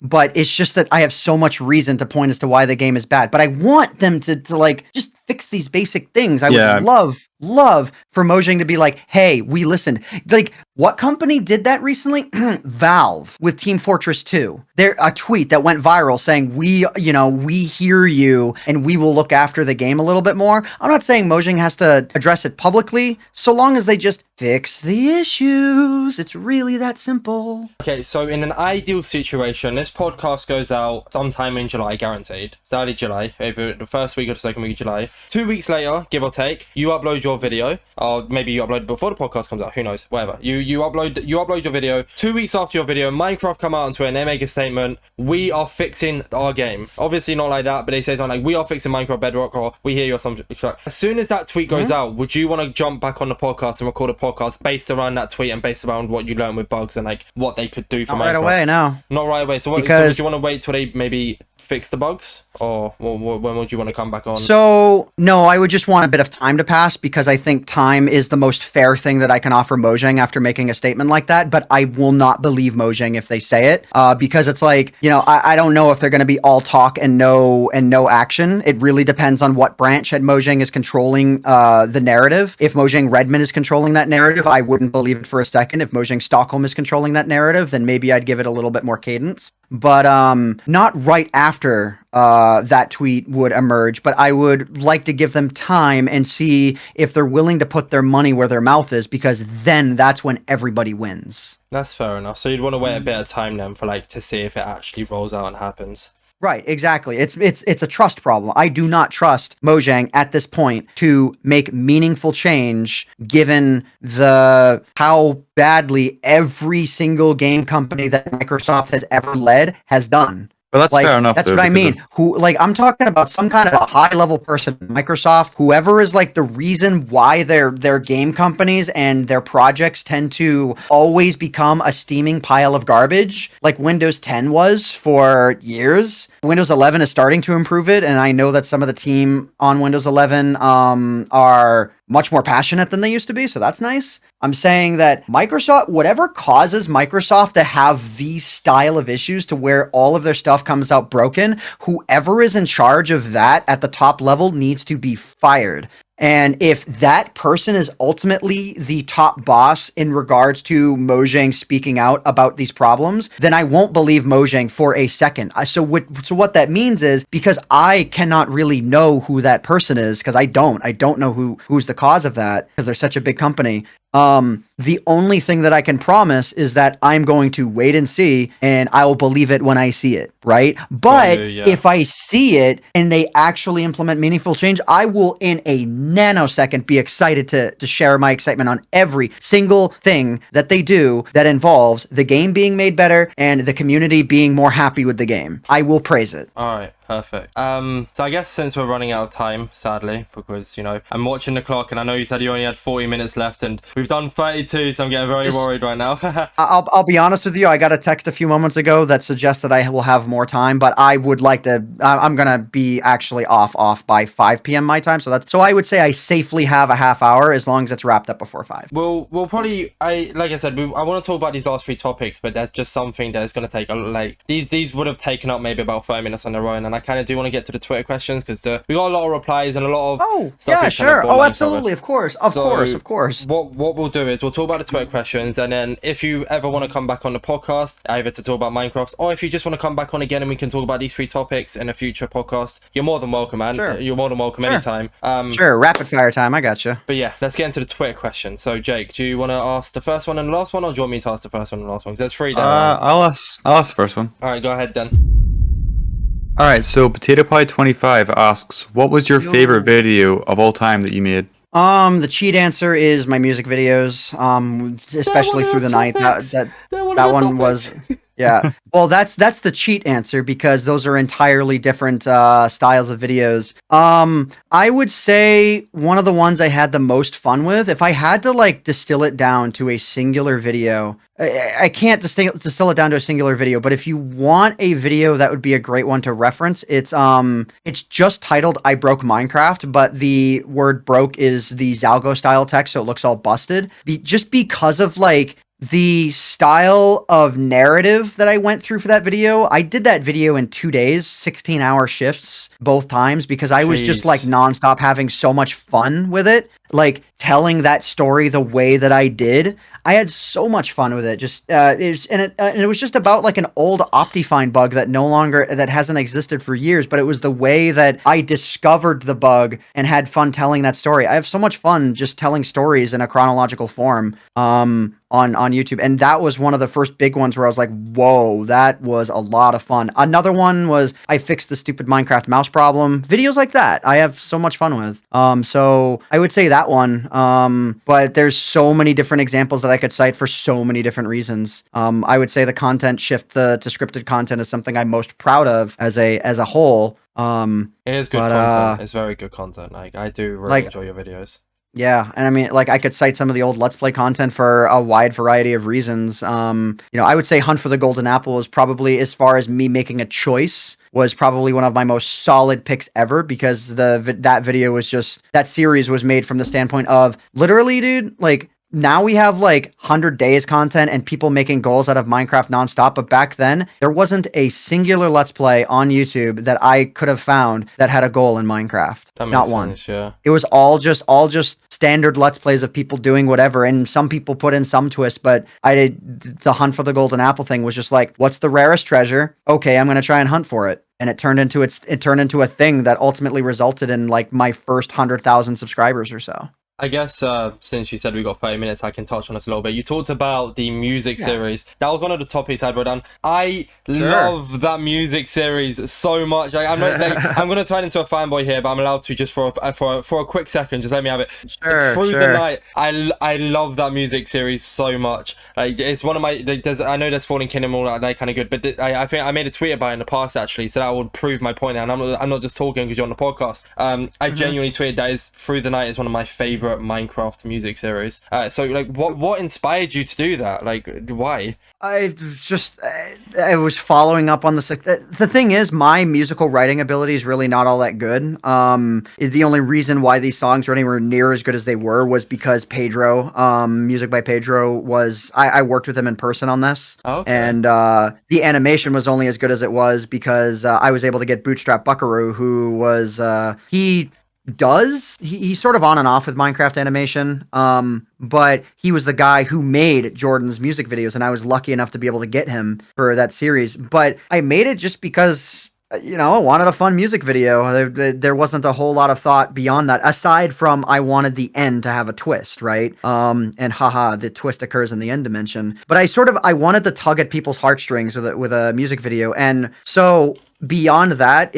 But it's just that I have so much reason to point as to why the game is bad. But I want them to like just fix these basic things. I would love for Mojang to be like, hey, we listened. Like, what company did that recently? Valve with Team Fortress 2. A tweet that went viral saying, we hear you and we will look after the game a little bit more. I'm not saying Mojang has to address it publicly, so long as they just fix the issues. It's really that simple. Okay, so in an ideal situation, this podcast goes out sometime in July, guaranteed. It's early July, either the first week or the second week of July. 2 weeks later, give or take, you upload your video, or maybe you upload before the podcast comes out, who knows, whatever. You upload your video. 2 weeks after your video, Minecraft come out onto it and they make a statement, we are fixing our game. Obviously not like that, but they say something like, we are fixing Minecraft Bedrock, or we hear you or something. As soon as that tweet goes out, would you want to jump back on the podcast and record a podcast podcast based around that tweet and based around what you learned with bugs and like what they could do for Not Minecraft? right away, no. Not right away. So, Because- so would you want to wait till they maybe fix the bugs, or when would you want to come back on? So, no, I would just want a bit of time to pass because I think time is the most fair thing that I can offer Mojang after making a statement like that. But I will not believe Mojang if they say it, because it's like, you know, I don't know if they're going to be all talk and no action. It really depends on what branch at Mojang is controlling the narrative. If Mojang Redmond is controlling that narrative, I wouldn't believe it for a second. If Mojang Stockholm is controlling that narrative, then maybe I'd give it a little bit more cadence. But not right after that tweet would emerge, but I would like to give them time and see if they're willing to put their money where their mouth is, because then that's when everybody wins. That's fair enough. So you'd want to wait a bit of time then for like to see if it actually rolls out and happens. Right, exactly. It's a trust problem. I do not trust Mojang at this point to make meaningful change, given how badly every single game company that Microsoft has ever led has done. But that's Like, fair enough. that's though, what I because mean. I'm talking about some kind of a high level person, Microsoft, whoever is like the reason why their game companies and their projects tend to always become a steaming pile of garbage, like Windows 10 was for years. Windows 11 is starting to improve it, and I know that some of the team on Windows 11 are much more passionate than they used to be, so that's nice. I'm saying that Microsoft, whatever causes Microsoft to have these style of issues to where all of their stuff comes out broken, whoever is in charge of that at the top level needs to be fired. And if that person is ultimately the top boss in regards to Mojang speaking out about these problems, then I won't believe Mojang for a second. So what that means is, because I cannot really know who that person is, because I don't know who's the cause of that, because they're such a big company. The only thing that I can promise is that I'm going to wait and see, and I will believe it when I see it, right? But if I see it and they actually implement meaningful change, I will in a nanosecond be excited to share my excitement on every single thing that they do that involves the game being made better and the community being more happy with the game. I will praise it. All right. Perfect. So I guess since we're running out of time, sadly, because, you know, I'm watching the clock and I know you said you only had 40 minutes left and we've done 32, so I'm getting very worried right now. I'll be honest with you. I got a text a few moments ago that suggests that I will have more time, but I would like to, I'm going to be actually off by 5 p.m. my time. So I would say I safely have a half hour as long as it's wrapped up before 5. We'll probably, like I said, I want to talk about these last 3 topics, but there's just something that is going to take, these would have taken up maybe about 5 minutes on their own, and I kind of do want to get to the Twitter questions because we got a lot of replies and a lot of stuff. Yeah, sure. Oh, absolutely. Of course. Of course. What we'll do is we'll talk about the Twitter questions, and then if you ever want to come back on the podcast, either to talk about Minecraft, or if you just want to come back on again and we can talk about these 3 topics in a future podcast, you're more than welcome, man. Sure. You're more than welcome anytime. Sure, rapid fire time. I gotcha. But yeah, let's get into the Twitter questions. So Jake, do you want to ask the first one and the last one, or do you want me to ask the first one and the last one? Because there's 3 down. I'll ask the first one. All right, go ahead then. All right, so Potato Pie 25 asks, what was your favorite video of all time that you made? The cheat answer is my music videos. Especially through the night. That one was. Yeah. Well, that's the cheat answer because those are entirely different styles of videos. I would say one of the ones I had the most fun with, if I had to distill it down to a singular video, I can't distill it down to a singular video, but if you want a video that would be a great one to reference, it's just titled I Broke Minecraft, but the word broke is the Zalgo style text, so it looks all busted. Just because of the style of narrative that I went through for that video. I did that video in 2 days, 16-hour shifts both times, because I was just nonstop having so much fun with it. Telling that story the way that I did, I had so much fun with it. Just it was just about an old Optifine bug that hasn't existed for years, but it was the way that I discovered the bug and had fun telling that story. I have so much fun just telling stories in a chronological form on YouTube, and that was one of the first big ones where I was like, whoa, that was a lot of fun. Another one was I fixed the stupid Minecraft mouse problem. Videos like that I have so much fun with. So I would say that one. But there's so many different examples that I could cite for so many different reasons. I would say the content shift to scripted content is something I'm most proud of as a whole. It is good content. It's very good content. I do really enjoy your videos. Yeah, and I mean, like, I could cite some of the old Let's Play content for a wide variety of reasons. I would say Hunt for the Golden Apple is probably, as far as me making a choice, was probably one of my most solid picks ever, because that video was just, that series was made from the standpoint of, literally, dude, like, now we have like 100 days content and people making goals out of Minecraft nonstop. But back then, there wasn't a singular Let's Play on YouTube that I could have found that had a goal in Minecraft. That makes Not one. sense, yeah. It was all just standard Let's Plays of people doing whatever, and some people put in some twists. But the Hunt for the Golden Apple thing was just like, what's the rarest treasure? Okay, I'm gonna try and hunt for it. And it turned into a thing that ultimately resulted in like my first 100,000 subscribers or so. I guess since you said we got 30 minutes, I can touch on this a little bit. You talked about the music series. That was one of the topics I wrote down. I love that music series so much. I'm going to turn into a fanboy here, but I'm allowed to just for a quick second. Just let me have it. Through the Night. I love that music series so much. Like, it's one of my. I know there's Falling Kingdom and all that kind of good, but I think I made a tweet about it in the past actually, so that would prove my point. And I'm not just talking because you're on the podcast. I genuinely tweeted that Through the Night is one of my favorite Minecraft music series. So like, what inspired you to do that? Like, why? I was following up on the thing is, my musical writing ability is really not all that good. The only reason why these songs were anywhere near as good as they were was because Pedro, Music by Pedro, I worked with him in person on this. Okay. And the animation was only as good as it was because I was able to get Bootstrap Buckaroo, who was he's sort of on and off with Minecraft animation, but he was the guy who made Jordan's music videos, and I was lucky enough to be able to get him for that series. But I made it just because I wanted a fun music video. There wasn't a whole lot of thought beyond that, aside from I wanted the end to have a twist, right? And haha, the twist occurs in the end dimension. But I wanted to tug at people's heartstrings with a music video, and so beyond that,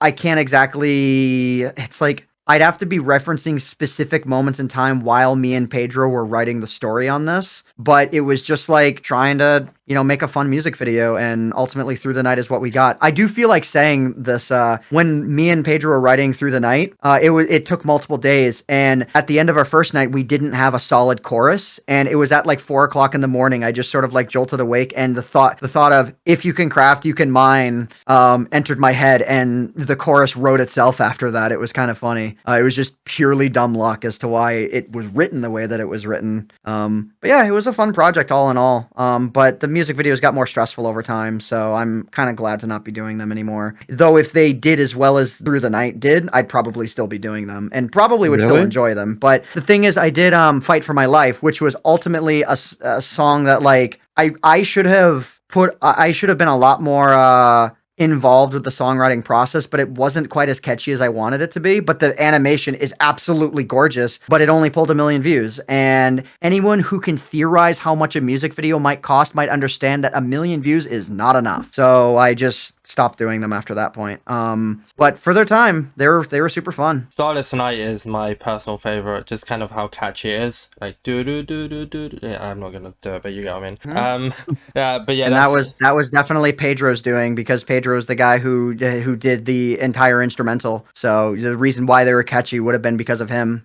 I can't exactly. It's like I'd have to be referencing specific moments in time while me and Pedro were writing the story on this. But it was just like trying to, make a fun music video, and ultimately Through the Night is what we got. I do feel like saying this, when me and Pedro were writing Through the Night, it took multiple days, and at the end of our first night, we didn't have a solid chorus, and it was at like 4 o'clock in the morning. I just sort of like jolted awake, and the thought of if you can craft, you can mine, entered my head, and the chorus wrote itself after that. It was kind of funny. It was just purely dumb luck as to why it was written the way that it was written. But yeah, it was a fun project all in all. But the music videos got more stressful over time, so I'm kind of glad to not be doing them anymore. Though if they did as well as Through the Night did, I'd probably still be doing them, and probably would still enjoy them. But the thing is, I did Fight for My Life, which was ultimately a song that like I should have been a lot more involved with the songwriting process, but it wasn't quite as catchy as I wanted it to be. But the animation is absolutely gorgeous, but it only pulled 1 million views. And anyone who can theorize how much a music video might cost might understand that 1 million views is not enough. So I just stopped doing them after that point. But for their time, they were super fun. Starless Night is my personal favorite, just kind of how catchy it is. Like do do do do do. Yeah, I'm not gonna do it, but you get what I mean. Yeah, but yeah, and that was definitely Pedro's doing, because Pedro's the guy who did the entire instrumental. So the reason why they were catchy would have been because of him.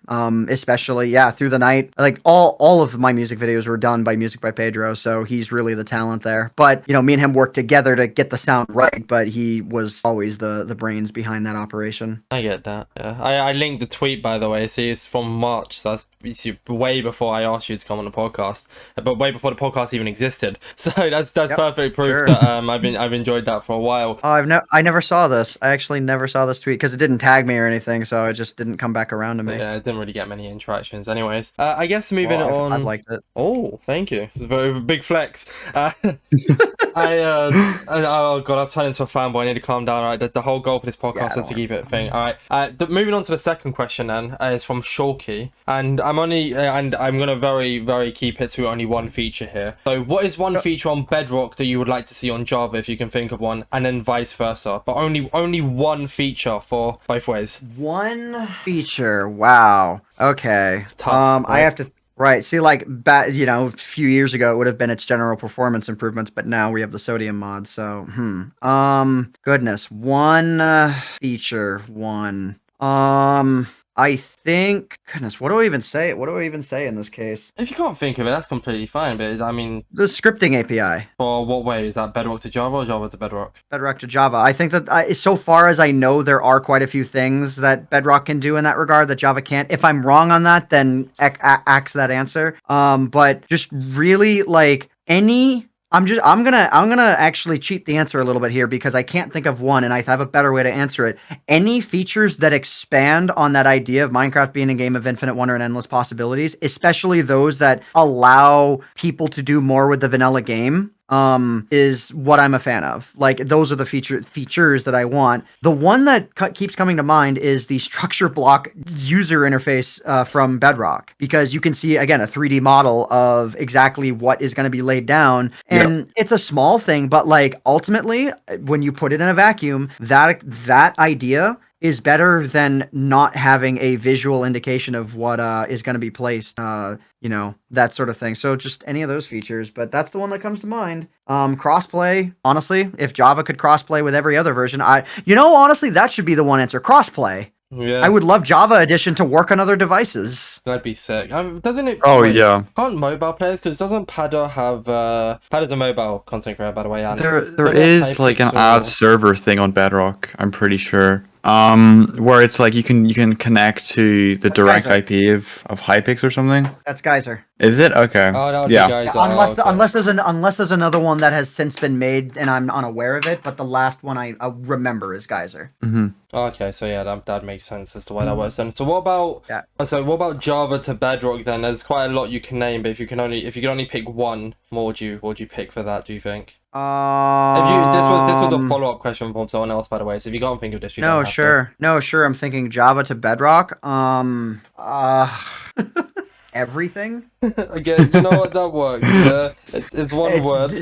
Especially Through the Night. Like all of my music videos were done by Music by Pedro, so he's really the talent there. But me and him worked together to get the sound right, but he was always the brains behind that operation. I get that. Yeah, I linked the tweet, by the way. See, it's from March, so that's way before I asked you to come on the podcast, but way before the podcast even existed. So that's perfect proof that I've enjoyed that for a while. Oh, I never saw this. I actually never saw this tweet because it didn't tag me or anything, so it just didn't come back around to me. Yeah, it didn't really get many interactions. Anyways, I guess moving on. I've liked it. Oh, thank you. It's a very big flex. Oh god, I've turned into a fanboy. I need to calm down. All right, the whole goal for this podcast is to keep it a thing. All right. Moving on to the second question then is from Shulky, and I'm gonna very very keep it to only one feature here. So, what is one feature on Bedrock that you would like to see on Java, if you can think of one, and then vice versa, but only one feature for both ways. One feature. Wow. Okay. Tough, right? I have to. Right. See, like, a few years ago, it would have been its general performance improvements, but now we have the sodium mod. So, goodness, one feature, one. I think, goodness, what do I even say? What do I even say in this case? If you can't think of it, that's completely fine. But I mean, The scripting API. for what way? Is that Bedrock to Java or Java to Bedrock? Bedrock to Java. I think that so far as I know, there are quite a few things that Bedrock can do in that regard that Java can't. If I'm wrong on that, then axe that answer. But just really like any. I'm gonna actually cheat the answer a little bit here because I can't think of one, and I have a better way to answer it. Any features that expand on that idea of Minecraft being a game of infinite wonder and endless possibilities, especially those that allow people to do more with the vanilla game, is what I'm a fan of. Like those are the features that I want. The one that keeps coming to mind is the structure block user interface from Bedrock, because you can see again a 3D model of exactly what is going to be laid down, and it's a small thing, but like ultimately when you put it in a vacuum, that idea is better than not having a visual indication of what is going to be placed, that sort of thing. So just any of those features, but that's the one that comes to mind. Crossplay, honestly, if Java could crossplay with every other version, honestly, that should be the one answer, crossplay. Yeah. I would love Java Edition to work on other devices. That'd be sick. Doesn't it? Oh, yeah. Can't mobile players? Because doesn't Padda have? Padda's a mobile content creator, by the way. And There is like an ad server thing on Bedrock, I'm pretty sure. Where it's like you can connect to the direct IP of Hypixel or something. That's Geyser. Is it? Okay. Oh, that would Yeah. be Geyser. Unless there's another one that has since been made and I'm unaware of it, but the last one I remember is Geyser. Mm-hmm. Okay, so yeah, that makes sense as to why that works then. So what about what about Java to Bedrock then? There's quite a lot you can name, but if you could only pick one, what would you pick for that? Do you think? This was a follow-up question from someone else, by the way. So if you can't think of this, you don't have to. Sure. I'm thinking Java to Bedrock. Everything. Again, you know what, that works. It's one word.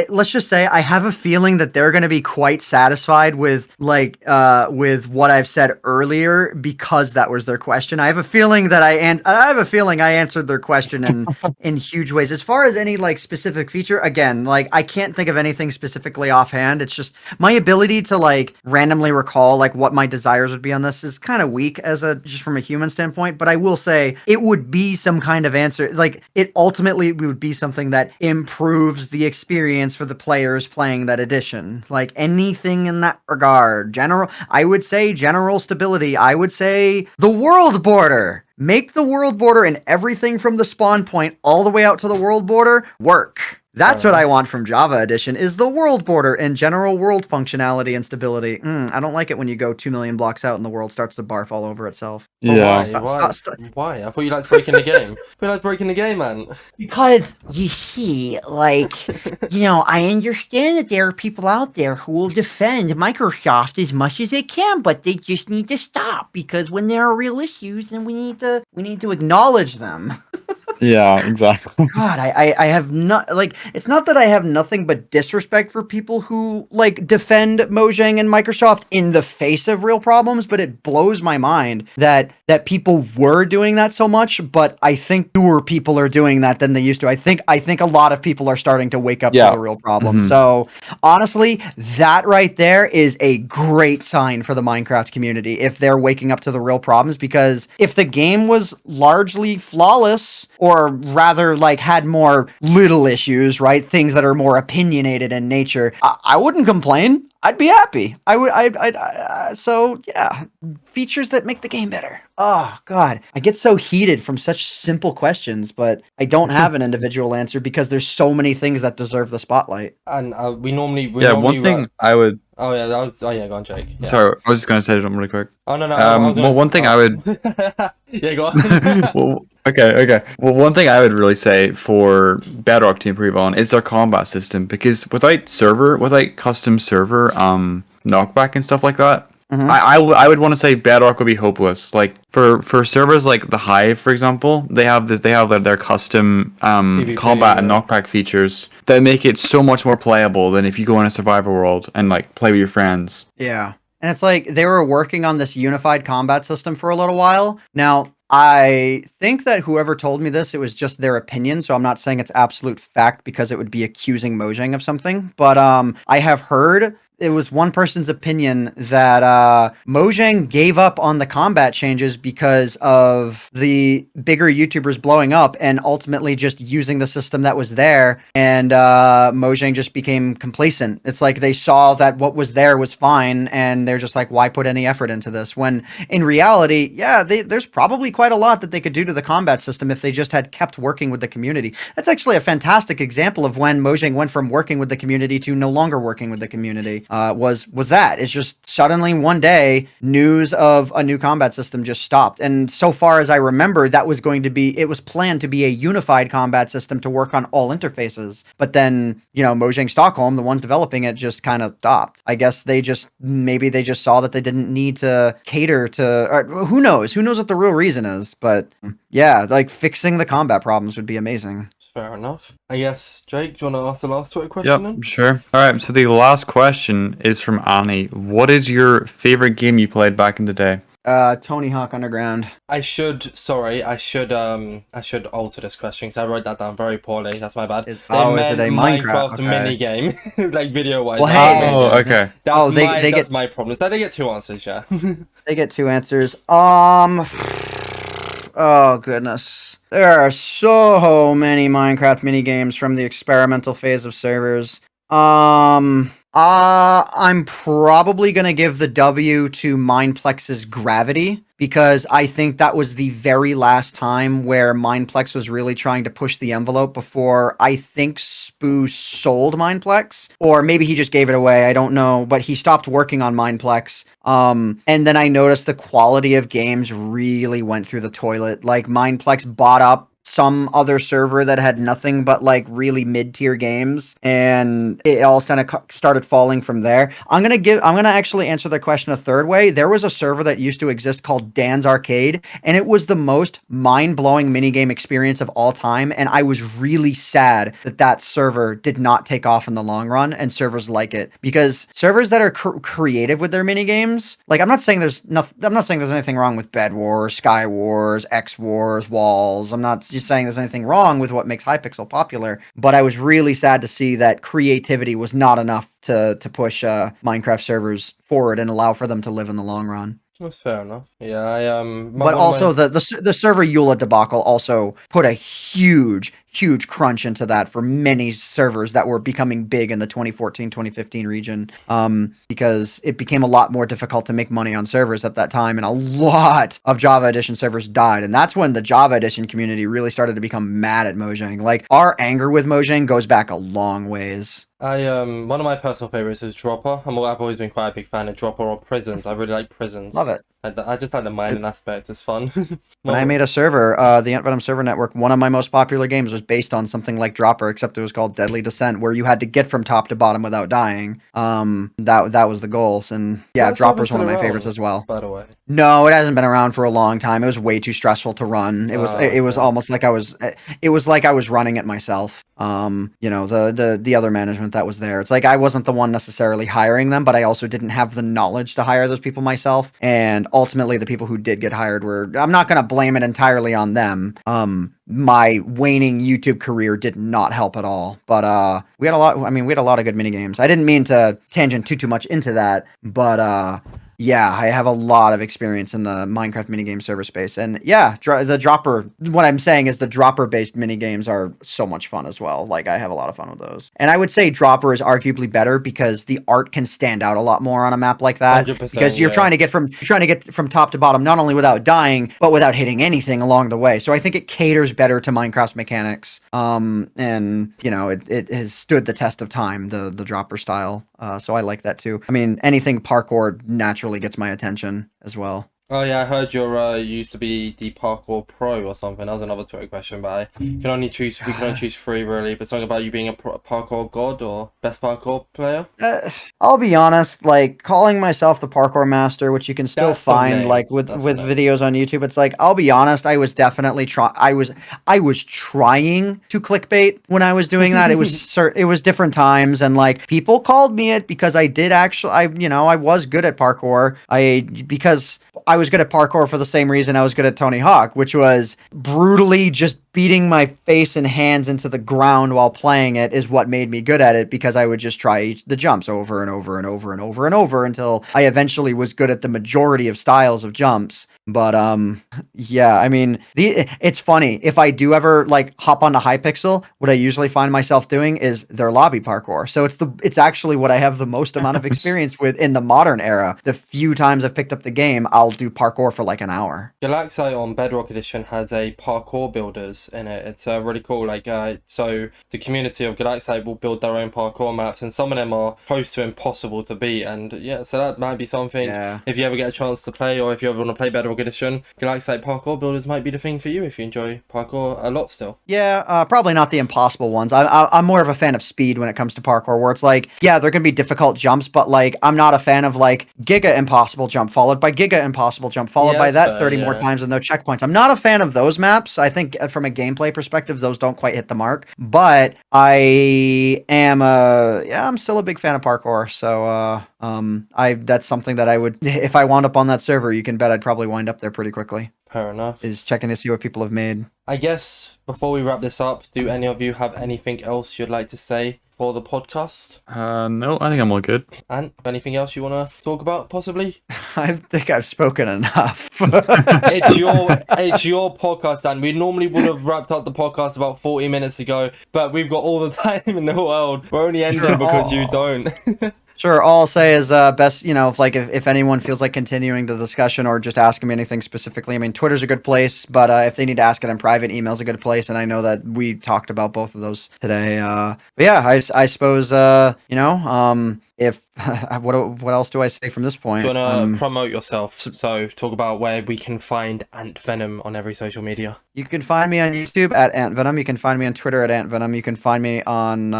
Let's just say I have a feeling that they're going to be quite satisfied with what I've said earlier because that was their question. I have a feeling that I answered their question in huge ways. As far as any like specific feature, again, like I can't think of anything specifically offhand. It's just my ability to like randomly recall like what my desires would be on this is kind of weak just from a human standpoint. But I will say it would be some kind of answer. Like it ultimately would be something that improves the experience for the players playing that edition. Like anything in that regard. I would say general stability. I would say the world border. Make the world border and everything from the spawn point all the way out to the world border work. That's what I want from Java Edition, is the world border and general world functionality and stability. I don't like it when you go 2 million blocks out and the world starts to barf all over itself. Yeah. Why? I thought you liked breaking the game. Man. Because, you see, like, I understand that there are people out there who will defend Microsoft as much as they can, but they just need to stop, because when there are real issues, then we need to acknowledge them. Yeah, exactly. God, I have not, like, it's not that I have nothing but disrespect for people who, like, defend Mojang and Microsoft in the face of real problems, but it blows my mind that people were doing that so much, but I think fewer people are doing that than they used to. I think a lot of people are starting to wake up to the real problem. Mm-hmm. So, honestly, that right there is a great sign for the Minecraft community, if they're waking up to the real problems, because if the game was largely flawless, or rather like had more little issues, right? Things that are more opinionated in nature, I wouldn't complain. I'd be happy. So yeah, features that make the game better. Oh God, I get so heated from such simple questions, but I don't have an individual answer because there's so many things that deserve the spotlight. And we normally one thing I would. Oh yeah, go on, Jake. Yeah. Sorry, I was just gonna say something really quick. Oh no. One thing I would. Yeah, go on. Well, okay. Well, one thing I would really say for Bedrock to improve on is their combat system, because without custom server knockback and stuff like that, Mm-hmm. I would want to say Bedrock would be hopeless. Like for servers like the Hive, for example, they have their custom PvP, combat and knockback features that make it so much more playable than if you go in a survival world and like play with your friends. Yeah. And it's like they were working on this unified combat system for a little while. Now, I think that whoever told me this, it was just their opinion, so I'm not saying it's absolute fact because it would be accusing Mojang of something. But I have heard it was one person's opinion that Mojang gave up on the combat changes because of the bigger YouTubers blowing up and ultimately just using the system that was there, and Mojang just became complacent. It's like they saw that what was there was fine, and they're just like, why put any effort into this? When in reality, yeah, there's probably quite a lot that they could do to the combat system if they just had kept working with the community. That's actually a fantastic example of when Mojang went from working with the community to no longer working with the community. Was that it's just suddenly one day news of a new combat system just stopped, and so far as I remember, that was going to be, it was planned to be a unified combat system to work on all interfaces, but then Mojang Stockholm, the ones developing it, just kind of stopped. I guess maybe they just saw that they didn't need to cater to, or who knows what the real reason is, but yeah, like fixing the combat problems would be amazing. Fair enough. I guess, Jake, do you want to ask the last Twitter question then? Yep, sure. All right, so the last question is from Annie. What is your favorite game you played back in the day? Tony Hawk Underground. I should alter this question because I wrote that down very poorly. That's my bad. Is it a Minecraft mini game, like video wise? Well, hey, okay. That's my problem. So they get two answers, yeah. They get two answers. Oh goodness. There are so many Minecraft mini games from the experimental phase of servers. I'm probably gonna give the W to Mineplex's Gravity, because I think that was the very last time where Mineplex was really trying to push the envelope before I think Spoo sold Mineplex, or maybe he just gave it away. I don't know, but he stopped working on Mineplex. And then I noticed the quality of games really went through the toilet. Like Mineplex bought up some other server that had nothing but like really mid-tier games, and it all kind of started falling from there. I'm gonna actually answer the question a third way. There was a server that used to exist called Dan's Arcade, and it was the most mind-blowing minigame experience of all time, and I was really sad that server did not take off in the long run, and servers like it, because servers that are creative with their minigames, like I'm not saying there's anything wrong with Bed Wars, Sky Wars, X Wars, Walls. I'm not just saying there's anything wrong with what makes Hypixel popular, but I was really sad to see that creativity was not enough to push Minecraft servers forward and allow for them to live in the long run. That's fair enough. Yeah, but also the server Eula debacle also put a huge crunch into that for many servers that were becoming big in the 2014-2015 region, because it became a lot more difficult to make money on servers at that time, and a lot of Java Edition servers died, and that's when the Java Edition community really started to become mad at Mojang. Like, our anger with Mojang goes back a long ways. One of my personal favorites is Dropper. I've always been quite a big fan of Dropper or Prisons. I really like Prisons. Love it. I just like the mining aspect. It's fun. When I made a server, the AntVenom server network, one of my most popular games was based on something like Dropper, except it was called Deadly Descent, where you had to get from top to bottom without dying. That was the goal. And yeah, Dropper's one of my favorites as well. By the way. No, it hasn't been around for a long time. It was way too stressful to run. It was almost like I was running it myself. The other management that was there. It's like I wasn't the one necessarily hiring them, but I also didn't have the knowledge to hire those people myself. And ultimately the people who did get hired I'm not going to blame it entirely on them. My waning YouTube career did not help at all, but we had a lot of good mini games. I didn't mean to tangent too much into that, but yeah, I have a lot of experience in the Minecraft minigame server space. And yeah, the Dropper, what I'm saying is the Dropper-based minigames are so much fun as well. Like, I have a lot of fun with those. And I would say Dropper is arguably better because the art can stand out a lot more on a map like that. Because you're trying to get from top to bottom, not only without dying, but without hitting anything along the way. So I think it caters better to Minecraft's mechanics. And, it has stood the test of time, the Dropper style. So I like that too. I mean, anything parkour naturally gets my attention as well. Oh yeah, I heard you used to be the parkour pro or something. that was another Twitter question, but we can only choose 3 really, but something about you being a parkour god or best parkour player. I'll be honest, like, calling myself the parkour master, which you can still find like with videos on YouTube, it's like, I'll be honest, I was definitely I was trying to clickbait when I was doing that. It was different times, and like, people called me it because I did actually I was good at parkour. Because I was good at parkour for the same reason I was good at Tony Hawk, which was brutally just beating my face and hands into the ground while playing it is what made me good at it, because I would just try the jumps over and over and over and over and over until I eventually was good at the majority of styles of jumps. But yeah, I mean, it's funny, if I do ever like hop onto Hypixel, what I usually find myself doing is their lobby parkour. So it's actually what I have the most amount of experience with in the modern era. The few times I've picked up the game, I'll do parkour for like an hour. Galaxite on Bedrock Edition has a parkour builders in it. It's really cool. Like so the community of Galaxite will build their own parkour maps, and some of them are close to impossible to beat. And yeah, so that might be something if you ever get a chance to play, or if you ever want to play Bedrock Edition, Galaxite parkour builders might be the thing for you if you enjoy parkour a lot still. Yeah, probably not the impossible ones. I'm more of a fan of speed when it comes to parkour, where it's like, yeah, there can be difficult jumps, but like I'm not a fan of like Giga Impossible Jump followed by Giga Impossible Jump followed by that 30 more times with no checkpoints. I'm not a fan of those maps. I think from a gameplay perspective, those don't quite hit the mark. But I am I'm still a big fan of parkour. So that's something that I would, if I wound up on that server, you can bet I'd probably wind up there pretty quickly. Fair enough. Is checking to see what people have made. I guess before we wrap this up, do any of you have anything else you'd like to say for the podcast? No, I think I'm all good. And anything else you want to talk about, possibly? I think I've spoken enough. It's your podcast, Dan. We normally would have wrapped up the podcast about 40 minutes ago, but we've got all the time in the world. We're only ending because you don't. Sure, all I'll say is best, if anyone feels like continuing the discussion or just asking me anything specifically, I mean, Twitter's a good place, but if they need to ask it in private, email's a good place, and I know that we talked about both of those today. But yeah, I suppose, if what else do I say from this point? You want to promote yourself, so talk about where we can find AntVenom on every social media. You can find me on YouTube at AntVenom. You can find me on Twitter at AntVenom. You can find me on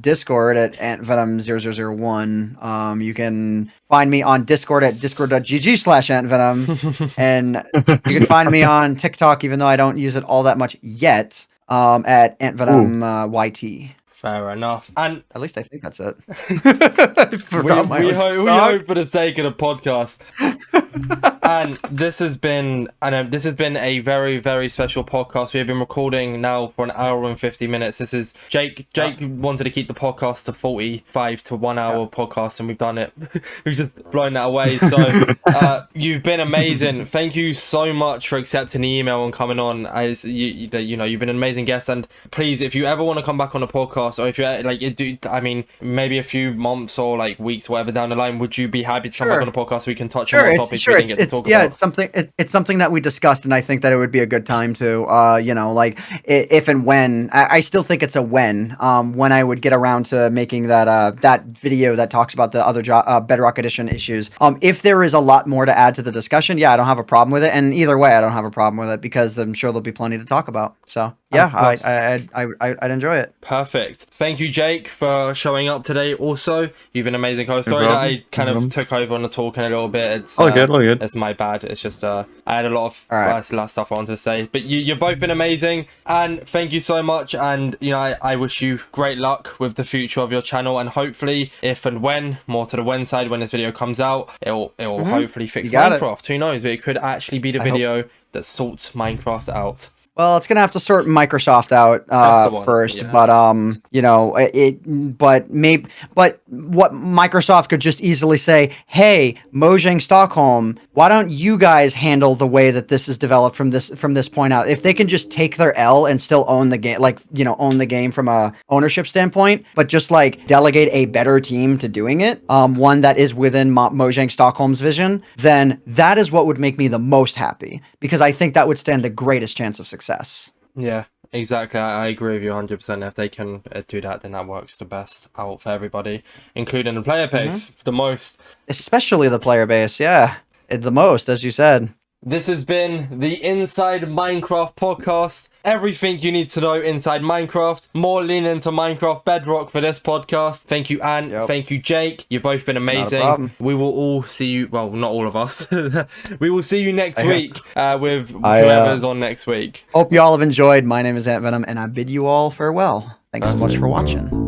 Discord at AntVenom0001. You can find me on Discord at discord.gg/AntVenom. And you can find me on TikTok, even though I don't use it all that much yet, at AntVenom YT. Fair enough. And at least I think that's it. we hope for the sake of the podcast. And this has been a very, very special podcast. We have been recording now for an hour and 50 minutes. This is Jake wanted to keep the podcast to 45 to 1 hour podcast, and we've done it. We've just blown that away. So you've been amazing. Thank you so much for accepting the email and coming on. As you've been an amazing guest, and please, if you ever want to come back on the podcast, or if you maybe a few months or like weeks or whatever down the line, would you be happy to come back on the podcast so we can touch on more topics we didn't get to talk about? It's something that we discussed, and I think that it would be a good time to if and when I still think it's a when I would get around to making that video that talks about the other Bedrock Edition issues. If there is a lot more to add to the discussion, I don't have a problem with it, and either way I don't have a problem with it, because I'm sure there'll be plenty to talk about. So yeah, I'd enjoy it. Perfect. Thank you, Jake, for showing up today. Also, you've been amazing host. Sorry that I kind of took over on the talking a little bit. It's all good. It's my bad. It's just I had a lot of last stuff I wanted to say. But you've both been amazing, and thank you so much. And I wish you great luck with the future of your channel, and hopefully, if and when, more to the when side, when this video comes out, it'll hopefully fix Minecraft. Who knows? But it could actually be the video that sorts Minecraft out. Well, it's gonna have to sort Microsoft out first, but but what Microsoft could just easily say, hey, Mojang Stockholm, why don't you guys handle the way that this is developed from this point out? If they can just take their L and still own the game, own the game from a ownership standpoint, but just like delegate a better team to doing it, one that is within Mojang Stockholm's vision, then that is what would make me the most happy, because I think that would stand the greatest chance of success. Yeah, exactly. I agree with you 100%. If they can do that, then that works the best out for everybody, including the player base, the most. Especially the player base, the most, as you said. This has been the Inside Minecraft podcast. Everything you need to know inside Minecraft. More lean into Minecraft Bedrock for this podcast. Thank you, Ant. Yep. Thank you, Jake. You've both been amazing. We will all see you. Well, not all of us. We will see you next week with whoever's on next week. Hope you all have enjoyed. My name is AntVenom, and I bid you all farewell. Thanks so much for watching.